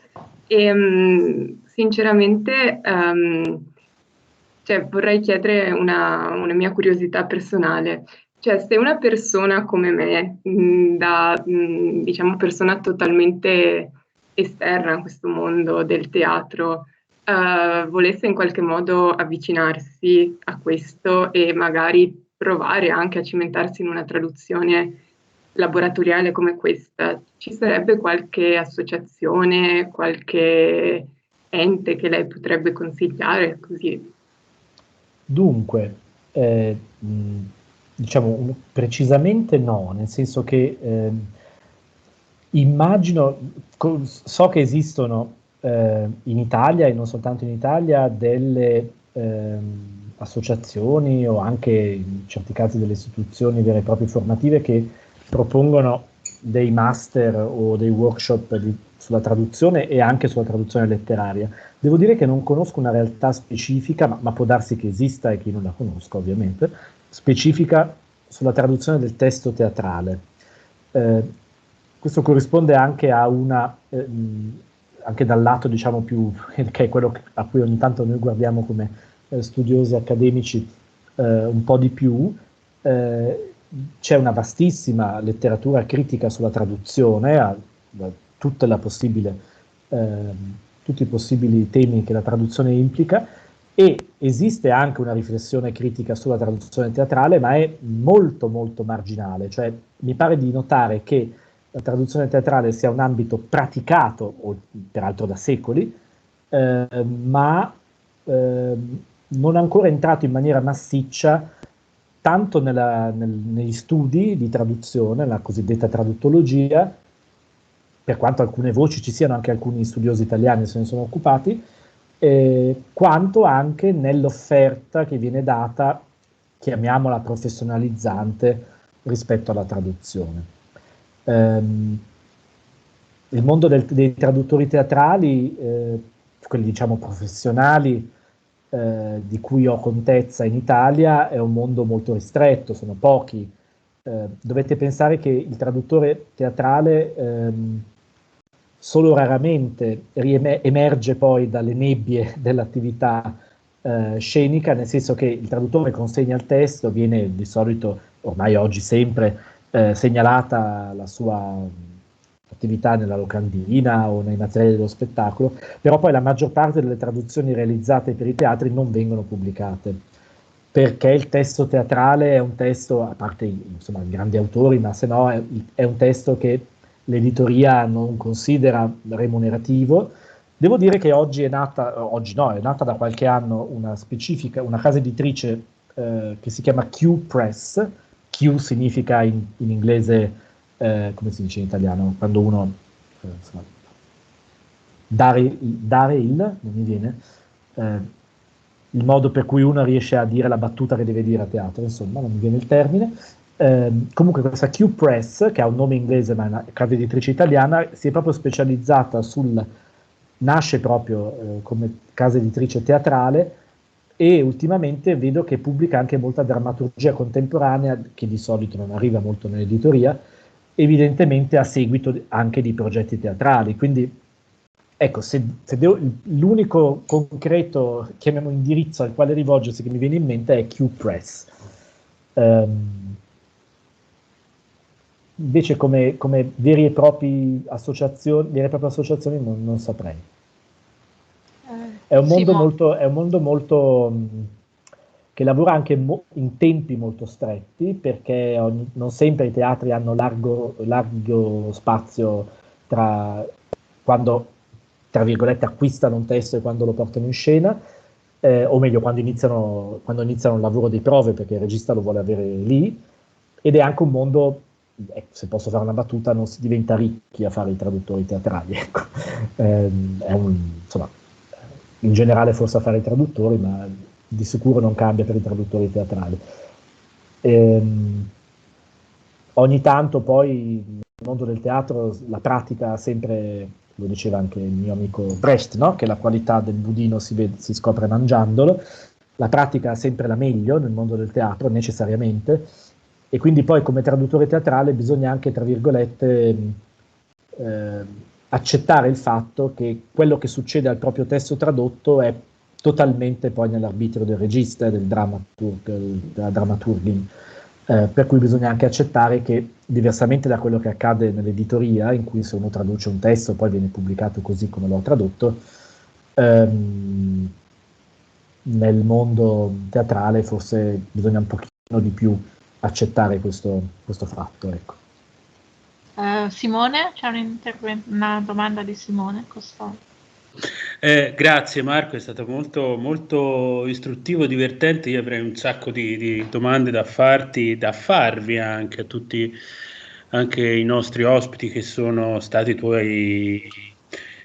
e sinceramente vorrei chiedere una mia curiosità personale. Cioè, se una persona come me, diciamo persona totalmente esterna a questo mondo del teatro, volesse in qualche modo avvicinarsi a questo e magari provare anche a cimentarsi in una traduzione laboratoriale come questa, ci sarebbe qualche associazione, qualche ente che lei potrebbe consigliare così? Dunque, diciamo precisamente no, nel senso che immagino, so che esistono in Italia e non soltanto in Italia delle associazioni o anche in certi casi delle istituzioni vere e proprie formative che propongono dei master o dei workshop sulla traduzione e anche sulla traduzione letteraria. Devo dire che non conosco una realtà specifica, ma può darsi che esista e che io non la conosco ovviamente, specifica sulla traduzione del testo teatrale. Questo corrisponde anche a anche dal lato diciamo più, che è quello a cui ogni tanto noi guardiamo come studiosi accademici un po' di più, c'è una vastissima letteratura critica sulla traduzione, tutti i possibili temi che la traduzione implica, e esiste anche una riflessione critica sulla traduzione teatrale, ma è molto molto marginale, cioè mi pare di notare che la traduzione teatrale sia un ambito praticato, peraltro da secoli, ma non ancora entrato in maniera massiccia tanto negli studi di traduzione, la cosiddetta traduttologia, per quanto alcune voci ci siano, anche alcuni studiosi italiani se ne sono occupati, quanto anche nell'offerta che viene data, chiamiamola professionalizzante, rispetto alla traduzione. Il mondo dei traduttori teatrali, quelli diciamo professionali, di cui ho contezza in Italia, è un mondo molto ristretto, sono pochi. Dovete pensare che il traduttore teatrale solo raramente emerge poi dalle nebbie dell'attività scenica, nel senso che il traduttore consegna il testo, viene di solito, ormai oggi sempre, segnalata la sua attività nella locandina o nei materiali dello spettacolo, però poi la maggior parte delle traduzioni realizzate per i teatri non vengono pubblicate, perché il testo teatrale è un testo, a parte insomma grandi autori, ma se no è un testo che l'editoria non considera remunerativo. Devo dire che oggi è nata da qualche anno una casa editrice che si chiama Q Press. Q significa in inglese, come si dice in italiano, quando uno insomma, dare il, non mi viene, il modo per cui uno riesce a dire la battuta che deve dire a teatro, insomma, non mi viene il termine. Comunque questa Q Press, che ha un nome inglese ma è una casa editrice italiana, si è proprio specializzata nasce proprio come casa editrice teatrale, e ultimamente vedo che pubblica anche molta drammaturgia contemporanea, che di solito non arriva molto nell'editoria, evidentemente a seguito anche di progetti teatrali. Quindi ecco, l'unico concreto, chiamiamo indirizzo al quale rivolgersi che mi viene in mente è Q Press. Invece come vere e proprie associazioni non saprei. È un mondo molto che lavora anche in tempi molto stretti, perché non sempre i teatri hanno largo spazio tra quando, tra virgolette, acquistano un testo e quando lo portano in scena, o meglio, quando iniziano il lavoro di prove, perché il regista lo vuole avere lì, ed è anche un mondo, se posso fare una battuta, non si diventa ricchi a fare i traduttori teatrali, ecco. Insomma, in generale forse a fare i traduttori, ma di sicuro non cambia per i traduttori teatrali. Ogni tanto poi nel mondo del teatro la pratica ha sempre, lo diceva anche il mio amico Brecht, no? Che la qualità del budino si scopre mangiandolo. La pratica ha sempre la meglio nel mondo del teatro, necessariamente, e quindi poi come traduttore teatrale bisogna anche, tra virgolette, accettare il fatto che quello che succede al proprio testo tradotto è totalmente poi nell'arbitrio del regista e della dramaturghi, per cui bisogna anche accettare che, diversamente da quello che accade nell'editoria, in cui se uno traduce un testo poi viene pubblicato così come l'ho tradotto, nel mondo teatrale forse bisogna un pochino di più accettare questo fatto, ecco. Simone, c'è una domanda di Simone Costano. Grazie Marco, è stato molto, molto istruttivo, divertente. Io avrei un sacco di domande da farvi anche a tutti, anche i nostri ospiti che sono stati tuoi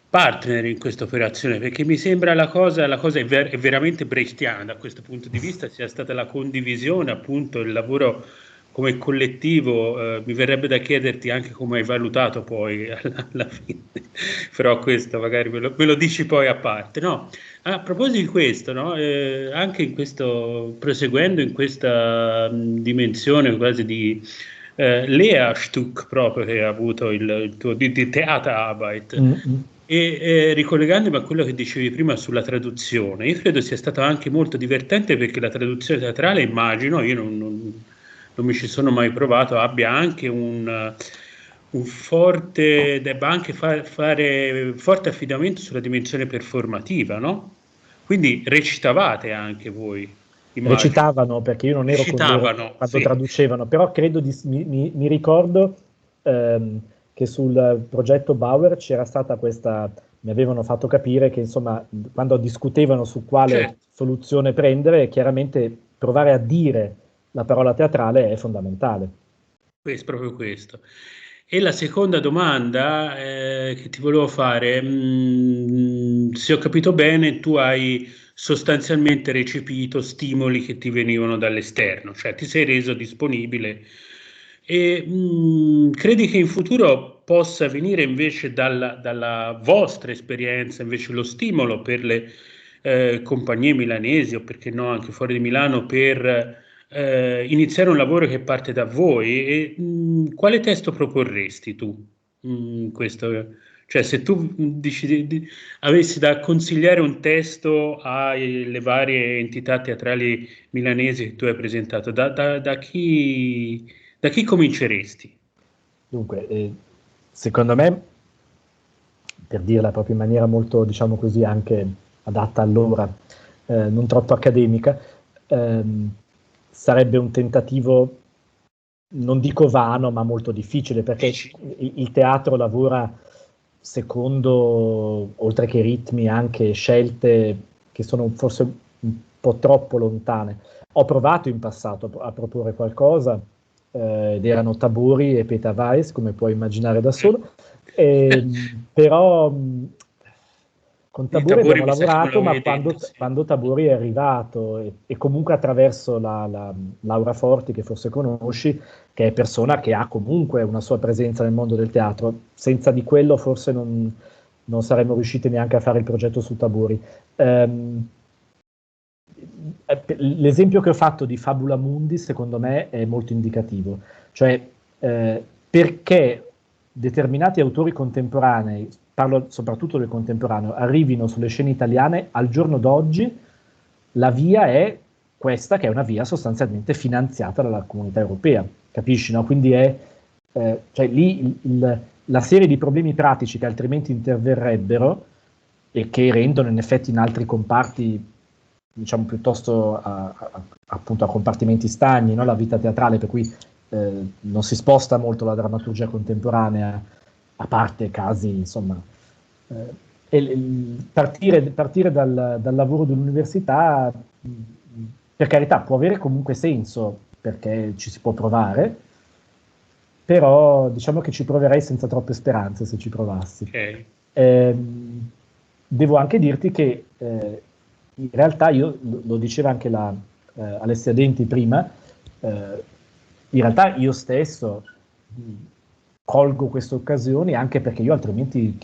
partner in questa operazione, perché mi sembra la cosa è veramente brechtiana da questo punto di vista, sia stata la condivisione, appunto il lavoro come collettivo, mi verrebbe da chiederti anche come hai valutato poi alla fine, però questo magari me lo dici poi a parte. No, a proposito di questo, no, anche in questo, proseguendo in questa dimensione quasi di Lehrstück proprio che ha avuto il tuo di Theaterarbeit, e ricollegandomi a quello che dicevi prima sulla traduzione, io credo sia stato anche molto divertente perché la traduzione teatrale, immagino, io non mi ci sono mai provato, abbia anche un forte, debba anche fare forte affidamento sulla dimensione performativa, no? Quindi recitavate anche voi, immagino. Recitavano, perché io non ero con loro quando sì, traducevano, però credo mi ricordo che sul progetto Bauer c'era stata questa, mi avevano fatto capire che insomma quando discutevano su quale soluzione prendere, chiaramente provare a dire la parola teatrale è fondamentale. Proprio questo. E la seconda domanda che ti volevo fare, se ho capito bene, tu hai sostanzialmente recepito stimoli che ti venivano dall'esterno, cioè ti sei reso disponibile e credi che in futuro possa venire invece dalla vostra esperienza invece lo stimolo per le compagnie milanesi o perché no anche fuori di Milano per iniziare un lavoro che parte da voi e quale testo proporresti tu? Questo, cioè se tu avessi da consigliare un testo alle varie entità teatrali milanesi che tu hai presentato, da chi cominceresti? Dunque, secondo me, per dirla proprio in maniera molto, diciamo così, anche adatta all'ora, non troppo accademica, sarebbe un tentativo, non dico vano, ma molto difficile, perché il teatro lavora secondo, oltre che ritmi, anche scelte che sono forse un po' troppo lontane. Ho provato in passato a proporre qualcosa, ed erano Tabori e Peter Weiss, come puoi immaginare da solo, però con Tabori abbiamo lavorato, ma quando Tabori è arrivato e comunque attraverso Laura Forti, che forse conosci, che è persona che ha comunque una sua presenza nel mondo del teatro, senza di quello forse non saremmo riusciti neanche a fare il progetto su Tabori. L'esempio che ho fatto di Fabula Mundi secondo me è molto indicativo, cioè perché determinati autori contemporanei, parlo soprattutto del contemporaneo, arrivino sulle scene italiane al giorno d'oggi, la via è questa, che è una via sostanzialmente finanziata dalla comunità europea, capisci, no? Quindi è cioè lì la serie di problemi pratici che altrimenti interverrebbero e che rendono in effetti in altri comparti, diciamo piuttosto appunto a compartimenti stagni, no? La vita teatrale, per cui non si sposta molto la drammaturgia contemporanea, a parte casi, insomma, partire dal lavoro dell'università, per carità, può avere comunque senso, perché ci si può provare, però diciamo che ci proverei senza troppe speranze se ci provassi. Okay. Devo anche dirti che in realtà io, lo diceva anche Alessia Denti prima, in realtà io stesso colgo queste occasioni anche perché io altrimenti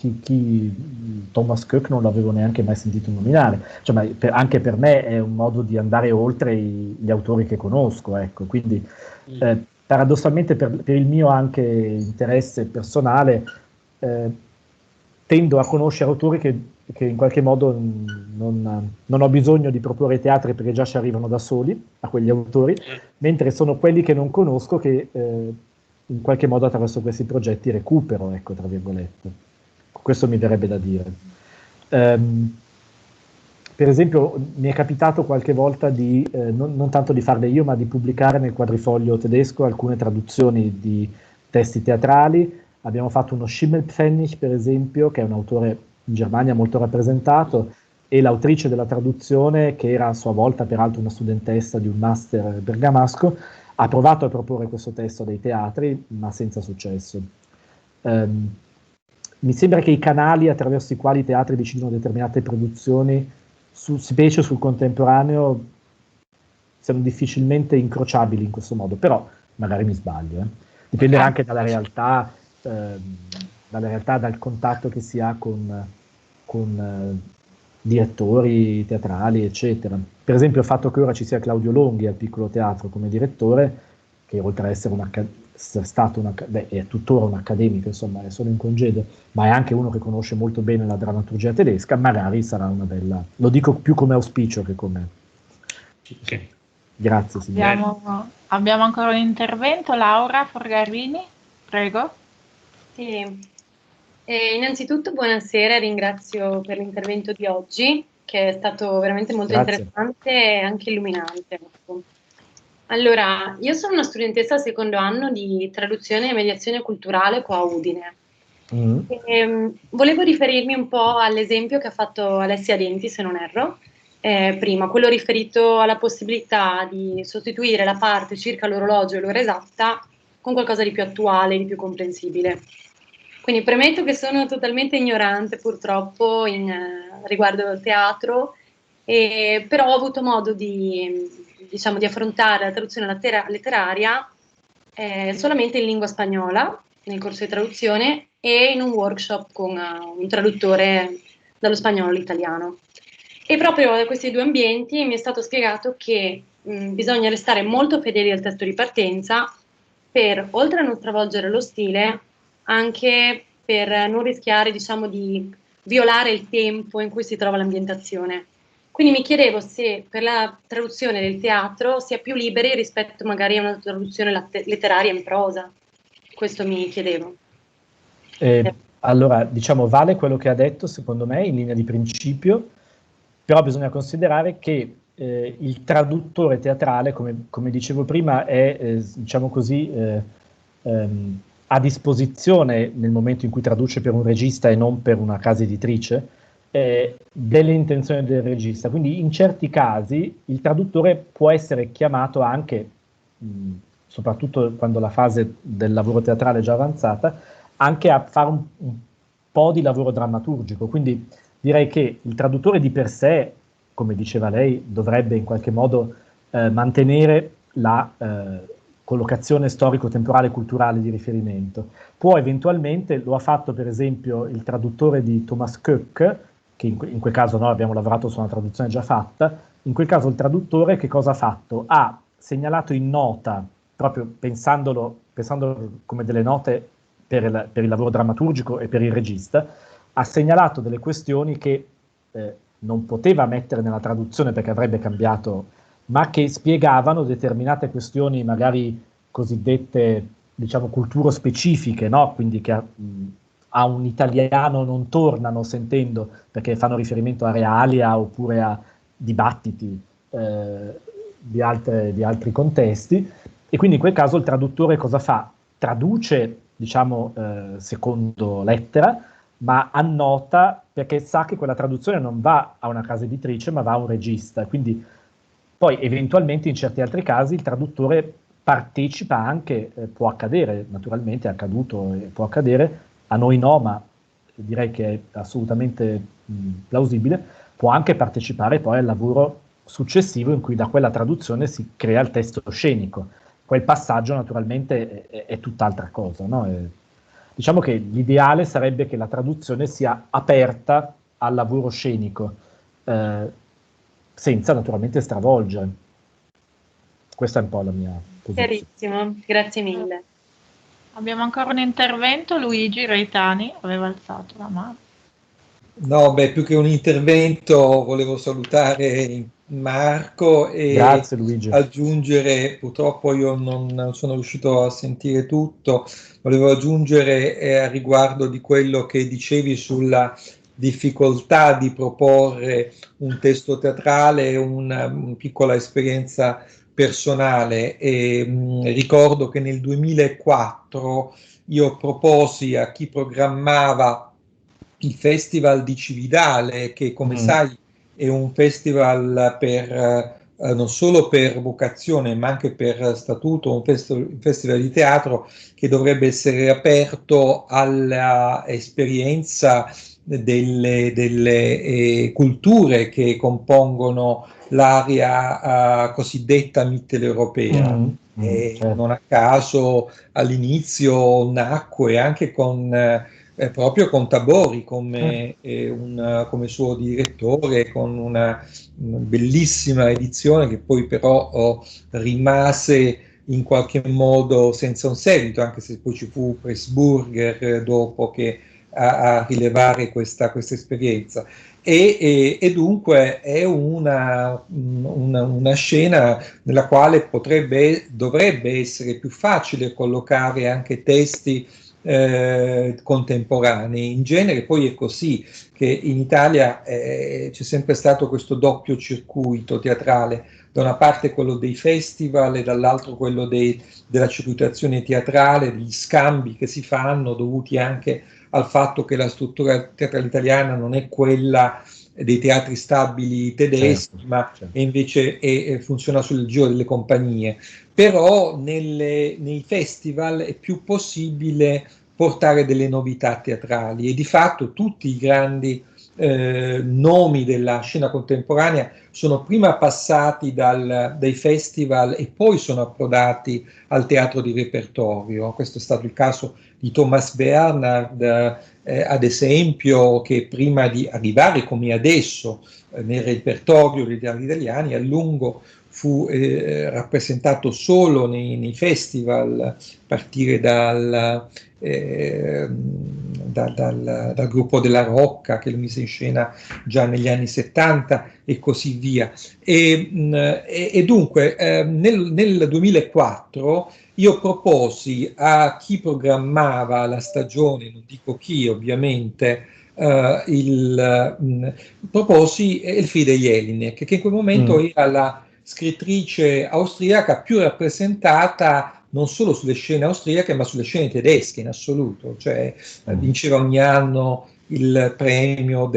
Thomas Koch non l'avevo neanche mai sentito nominare, cioè, ma anche per me è un modo di andare oltre gli autori che conosco, ecco, quindi paradossalmente per il mio anche interesse personale tendo a conoscere autori che in qualche modo non ho bisogno di proporre teatri perché già ci arrivano da soli a quegli autori, mentre sono quelli che non conosco che in qualche modo attraverso questi progetti recupero, ecco, tra virgolette. Questo mi verrebbe da dire. Per esempio mi è capitato qualche volta di, non tanto di farle io, ma di pubblicare nel Quadrifoglio tedesco alcune traduzioni di testi teatrali. Abbiamo fatto uno Schimmelpfennig, per esempio, che è un autore in Germania molto rappresentato, e l'autrice della traduzione, che era a sua volta peraltro una studentessa di un master bergamasco, ha provato a proporre questo testo dei teatri, ma senza successo. Mi sembra che i canali attraverso i quali i teatri decidono determinate produzioni, specie sul contemporaneo, siano difficilmente incrociabili in questo modo, però magari mi sbaglio. Dipenderà anche dalla realtà, dal contatto che si ha con direttori teatrali, eccetera. Per esempio il fatto che ora ci sia Claudio Longhi al Piccolo Teatro come direttore, che oltre ad essere è tuttora un accademico, insomma, è solo in congedo, ma è anche uno che conosce molto bene la drammaturgia tedesca, magari sarà una bella... Lo dico più come auspicio che come... Okay. Grazie, signore. Abbiamo ancora un intervento. Laura Forgarini, prego. Sì. Innanzitutto buonasera, ringrazio per l'intervento di oggi, che è stato veramente molto interessante e anche illuminante. Allora, io sono una studentessa al secondo anno di traduzione e mediazione culturale qua a Udine. Volevo riferirmi un po' all'esempio che ha fatto Alessia Denti, se non erro, prima, quello riferito alla possibilità di sostituire la parte circa l'orologio e l'ora esatta con qualcosa di più attuale, di più comprensibile. Quindi premetto che sono totalmente ignorante purtroppo riguardo al teatro, però ho avuto modo di affrontare la traduzione letteraria solamente in lingua spagnola, nel corso di traduzione, e in un workshop con un traduttore dallo spagnolo all'italiano. E proprio da questi due ambienti mi è stato spiegato che bisogna restare molto fedeli al testo di partenza per, oltre a non stravolgere lo stile, anche per non rischiare, di violare il tempo in cui si trova l'ambientazione. Quindi mi chiedevo se per la traduzione del teatro si è più liberi rispetto magari a una traduzione letteraria in prosa. Questo mi chiedevo. Allora, vale quello che ha detto, secondo me, in linea di principio, però bisogna considerare che il traduttore teatrale, come dicevo prima, è, a disposizione nel momento in cui traduce per un regista e non per una casa editrice, delle intenzioni del regista. Quindi in certi casi il traduttore può essere chiamato anche, soprattutto quando la fase del lavoro teatrale è già avanzata, anche a fare un po' di lavoro drammaturgico. Quindi direi che il traduttore di per sé, come diceva lei, dovrebbe in qualche modo mantenere la collocazione storico-temporale culturale di riferimento. Può eventualmente, lo ha fatto per esempio il traduttore di Thomas Köck, che in quel caso noi abbiamo lavorato su una traduzione già fatta. In quel caso il traduttore che cosa ha fatto? Ha segnalato in nota, proprio pensandolo come delle note per il lavoro drammaturgico e per il regista, ha segnalato delle questioni che non poteva mettere nella traduzione perché avrebbe cambiato, ma che spiegavano determinate questioni magari cosiddette, culturo-specifiche, no? Quindi che a un italiano non tornano sentendo, perché fanno riferimento a realia oppure a dibattiti di altri contesti, e quindi in quel caso il traduttore cosa fa? Traduce, secondo lettera, ma annota, perché sa che quella traduzione non va a una casa editrice, ma va a un regista. Quindi poi eventualmente in certi altri casi il traduttore partecipa anche, può accadere, naturalmente è accaduto e può accadere, a noi no, ma direi che è assolutamente plausibile, può anche partecipare poi al lavoro successivo in cui da quella traduzione si crea il testo scenico. Quel passaggio naturalmente è tutt'altra cosa, no? Diciamo che l'ideale sarebbe che la traduzione sia aperta al lavoro scenico, senza naturalmente stravolgere. Questa è un po' la mia posizione. Chiarissimo, grazie mille. Abbiamo ancora un intervento, Luigi Reitani aveva alzato la mano. No, più che un intervento volevo salutare Marco e grazie, Luigi. Aggiungere, purtroppo io non sono riuscito a sentire tutto, volevo aggiungere a riguardo di quello che dicevi sulla difficoltà di proporre un testo teatrale, una piccola esperienza personale. Ricordo che nel 2004 io proposi a chi programmava il Festival di Cividale, che come sai è un festival non solo per vocazione ma anche per statuto, un festival di teatro che dovrebbe essere aperto all'esperienza delle culture che compongono l'area cosiddetta mitteleuropea. certo. Non a caso all'inizio nacque anche proprio con Tabori come suo direttore, con una bellissima edizione che poi però rimase in qualche modo senza un seguito, anche se poi ci fu Pressburger dopo che a rilevare questa esperienza. E dunque è una scena nella quale dovrebbe essere più facile collocare anche testi contemporanei. In genere poi è così, che in Italia c'è sempre stato questo doppio circuito teatrale, da una parte quello dei festival e dall'altro quello della circuitazione teatrale, degli scambi che si fanno dovuti anche al fatto che la struttura teatrale italiana non è quella dei teatri stabili tedeschi, ma invece funziona sul giro delle compagnie. Però nei festival è più possibile portare delle novità teatrali e di fatto tutti i grandi nomi della scena contemporanea sono prima passati dai festival e poi sono approdati al teatro di repertorio. Questo è stato il caso di Thomas Bernhard, ad esempio, che prima di arrivare come adesso nel repertorio dei teatri italiani a lungo fu rappresentato solo nei festival, a partire dal gruppo della Rocca, che lo mise in scena già negli anni 70 e così via. E dunque nel 2004 io proposi a chi programmava la stagione, non dico chi ovviamente, proposi Elfriede Jelinek, che in quel momento era la scrittrice austriaca più rappresentata non solo sulle scene austriache, ma sulle scene tedesche in assoluto, cioè vinceva ogni anno il premio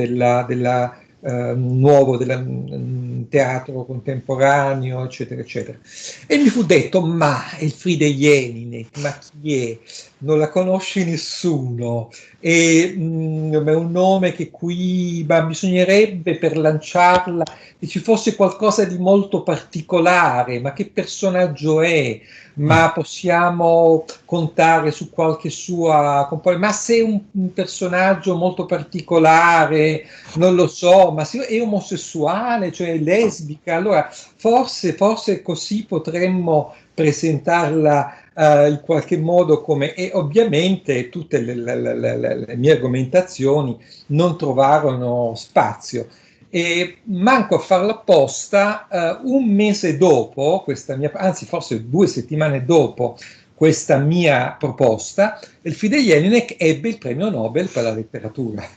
nuovo del teatro contemporaneo, eccetera, eccetera. E mi fu detto, ma Elfriede Jelinek, ma chi è? Non la conosce nessuno, è un nome che qui bisognerebbe per lanciarla che ci fosse qualcosa di molto particolare, ma che personaggio è? Ma possiamo contare su qualche sua componente? Ma se è un personaggio molto particolare, non lo so, ma se è omosessuale, cioè lesbica, allora forse così potremmo presentarla in qualche modo come, e ovviamente tutte le mie argomentazioni non trovarono spazio. E manco a farla apposta, un mese dopo, anzi forse 2 settimane dopo questa mia proposta, Elfriede Jelinek ebbe il premio Nobel per la letteratura.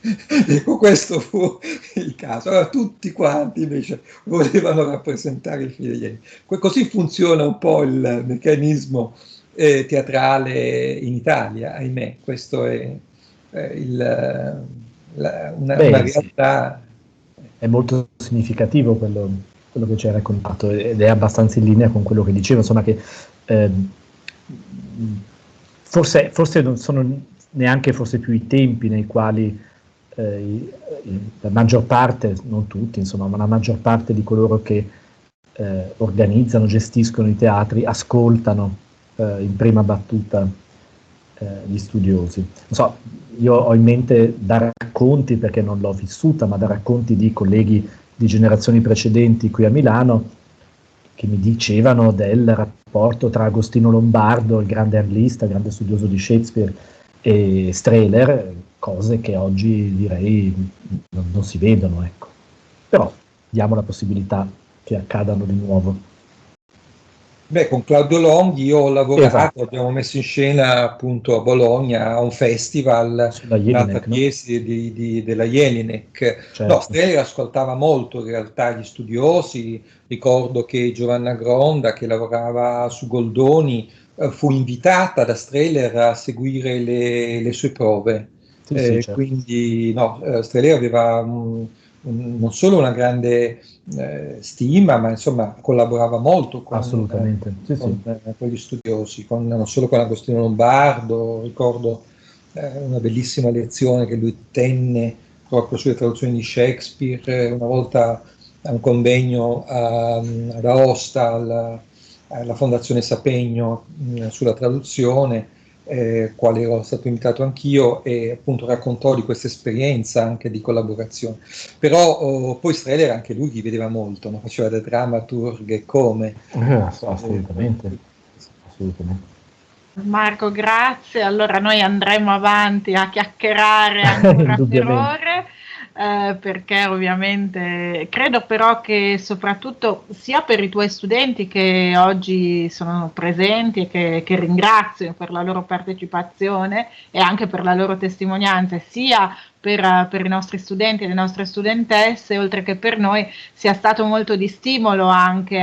Ecco, questo fu il caso. Allora, tutti quanti invece volevano rappresentare Elfriede Jelinek. Così funziona un po' il meccanismo teatrale in Italia, ahimè. Questo è una realtà. È molto significativo quello che ci hai raccontato ed è abbastanza in linea con quello che dicevo, insomma, che forse non sono neanche più i tempi nei quali la maggior parte, non tutti insomma, ma la maggior parte di coloro che organizzano, gestiscono i teatri, ascoltano in prima battuta gli studiosi. Non so, io ho in mente da racconti, perché non l'ho vissuta, ma da racconti di colleghi di generazioni precedenti qui a Milano, che mi dicevano del rapporto tra Agostino Lombardo, il grande anglista, il grande studioso di Shakespeare, e Strehler, cose che oggi direi non si vedono, ecco. Però diamo la possibilità che accadano di nuovo. Beh, con Claudio Longhi io ho lavorato, abbiamo messo in scena appunto a Bologna a un festival, un'altra pièce della Jelinek. Certo. No, Strehler ascoltava molto in realtà gli studiosi, ricordo che Giovanna Gronda, che lavorava su Goldoni, fu invitata da Strehler a seguire le sue prove. Sì, certo. Quindi no, Strehler aveva non solo una grande stima, ma insomma collaborava molto con gli studiosi, non solo con Agostino Lombardo. Ricordo una bellissima lezione che lui tenne proprio sulle traduzioni di Shakespeare una volta a un convegno ad Aosta alla Fondazione Sapegno sulla traduzione, quale ero stato invitato anch'io, e appunto raccontò di questa esperienza anche di collaborazione. Però poi Strehler anche lui vedeva molto, no? Faceva da dramaturg e come. Assolutamente. Marco, grazie. Allora noi andremo avanti a chiacchierare ancora per ore, perché ovviamente credo però che soprattutto sia per i tuoi studenti che oggi sono presenti e che ringrazio per la loro partecipazione e anche per la loro testimonianza, sia per i nostri studenti e le nostre studentesse, oltre che per noi, sia stato molto di stimolo anche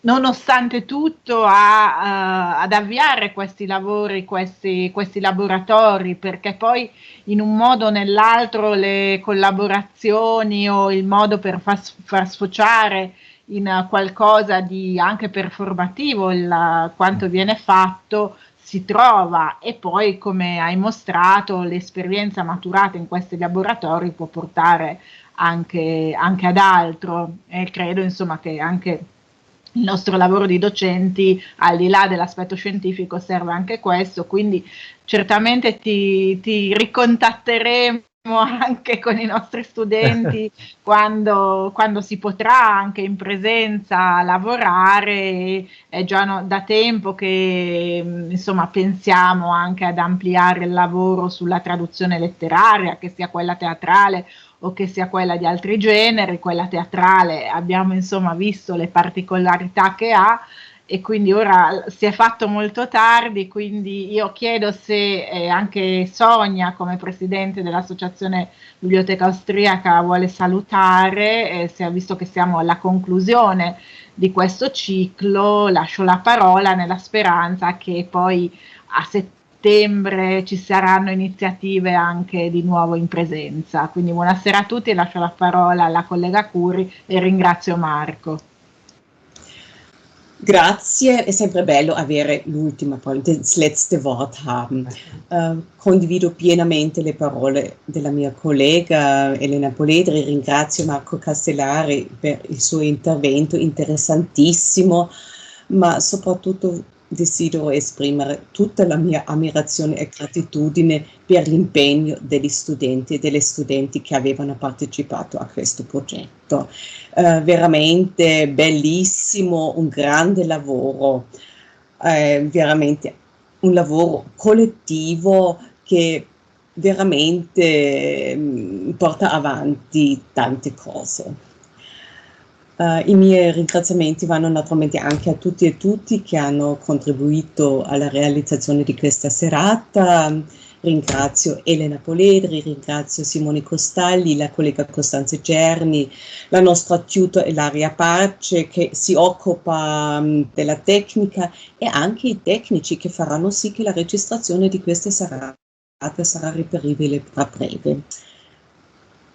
nonostante tutto ad avviare questi lavori, questi laboratori, perché poi in un modo o nell'altro le collaborazioni o il modo per far sfociare in qualcosa di anche performativo quanto viene fatto si trova, e poi, come hai mostrato, l'esperienza maturata in questi laboratori può portare anche ad altro, e credo insomma che anche il nostro lavoro di docenti, al di là dell'aspetto scientifico, serve anche questo, quindi certamente ti ricontatteremo anche con i nostri studenti quando si potrà anche in presenza lavorare. È già da tempo che insomma pensiamo anche ad ampliare il lavoro sulla traduzione letteraria, che sia quella teatrale o che sia quella di altri generi. Quella teatrale abbiamo insomma visto le particolarità che ha, e quindi ora si è fatto molto tardi, quindi io chiedo se anche Sonia, come presidente dell'Associazione Biblioteca Austriaca, vuole salutare, visto che siamo alla conclusione di questo ciclo. Lascio la parola nella speranza che poi a settembre ci saranno iniziative anche di nuovo in presenza. Quindi buonasera a tutti, lascio la parola alla collega Curi e ringrazio Marco. Grazie, è sempre bello avere l'ultima parola, das letzte Wort haben. Condivido pienamente le parole della mia collega Elena Poledri, ringrazio Marco Castellari per il suo intervento interessantissimo, ma soprattutto desidero esprimere tutta la mia ammirazione e gratitudine per l'impegno degli studenti e delle studenti che avevano partecipato a questo progetto. Veramente bellissimo, un grande lavoro, veramente un lavoro collettivo che veramente porta avanti tante cose. I miei ringraziamenti vanno naturalmente anche a tutti e tutti che hanno contribuito alla realizzazione di questa serata. Ringrazio Elena Poledri, ringrazio Simone Costalli, la collega Costanza Gerni, la nostra tutor Ilaria Parce che si occupa della tecnica, e anche i tecnici che faranno sì che la registrazione di queste serate sarà reperibile tra breve.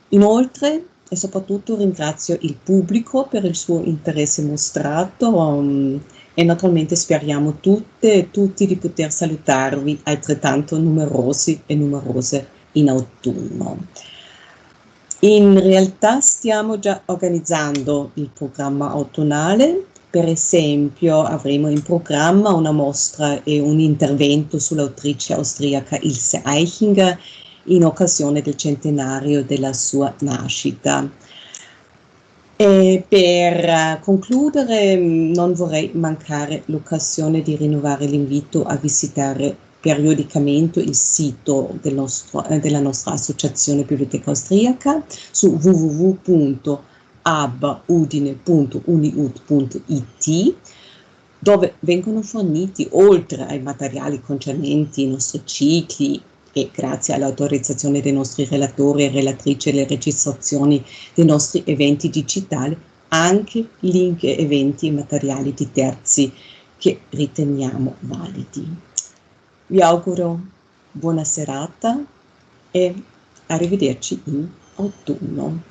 Inoltre e soprattutto ringrazio il pubblico per il suo interesse mostrato e naturalmente speriamo tutte e tutti di poter salutarvi altrettanto numerosi e numerose in autunno. In realtà stiamo già organizzando il programma autunnale. Per esempio avremo in programma una mostra e un intervento sull'autrice austriaca Ilse Eichinger in occasione del centenario della sua nascita. E per concludere non vorrei mancare l'occasione di rinnovare l'invito a visitare periodicamente il sito della nostra associazione Biblioteca Austriaca su www.abudine.uniud.it, dove vengono forniti, oltre ai materiali concernenti i nostri cicli e grazie all'autorizzazione dei nostri relatori e relatrici e le registrazioni dei nostri eventi digitali, anche link e eventi e materiali di terzi che riteniamo validi. Vi auguro buona serata e arrivederci in autunno.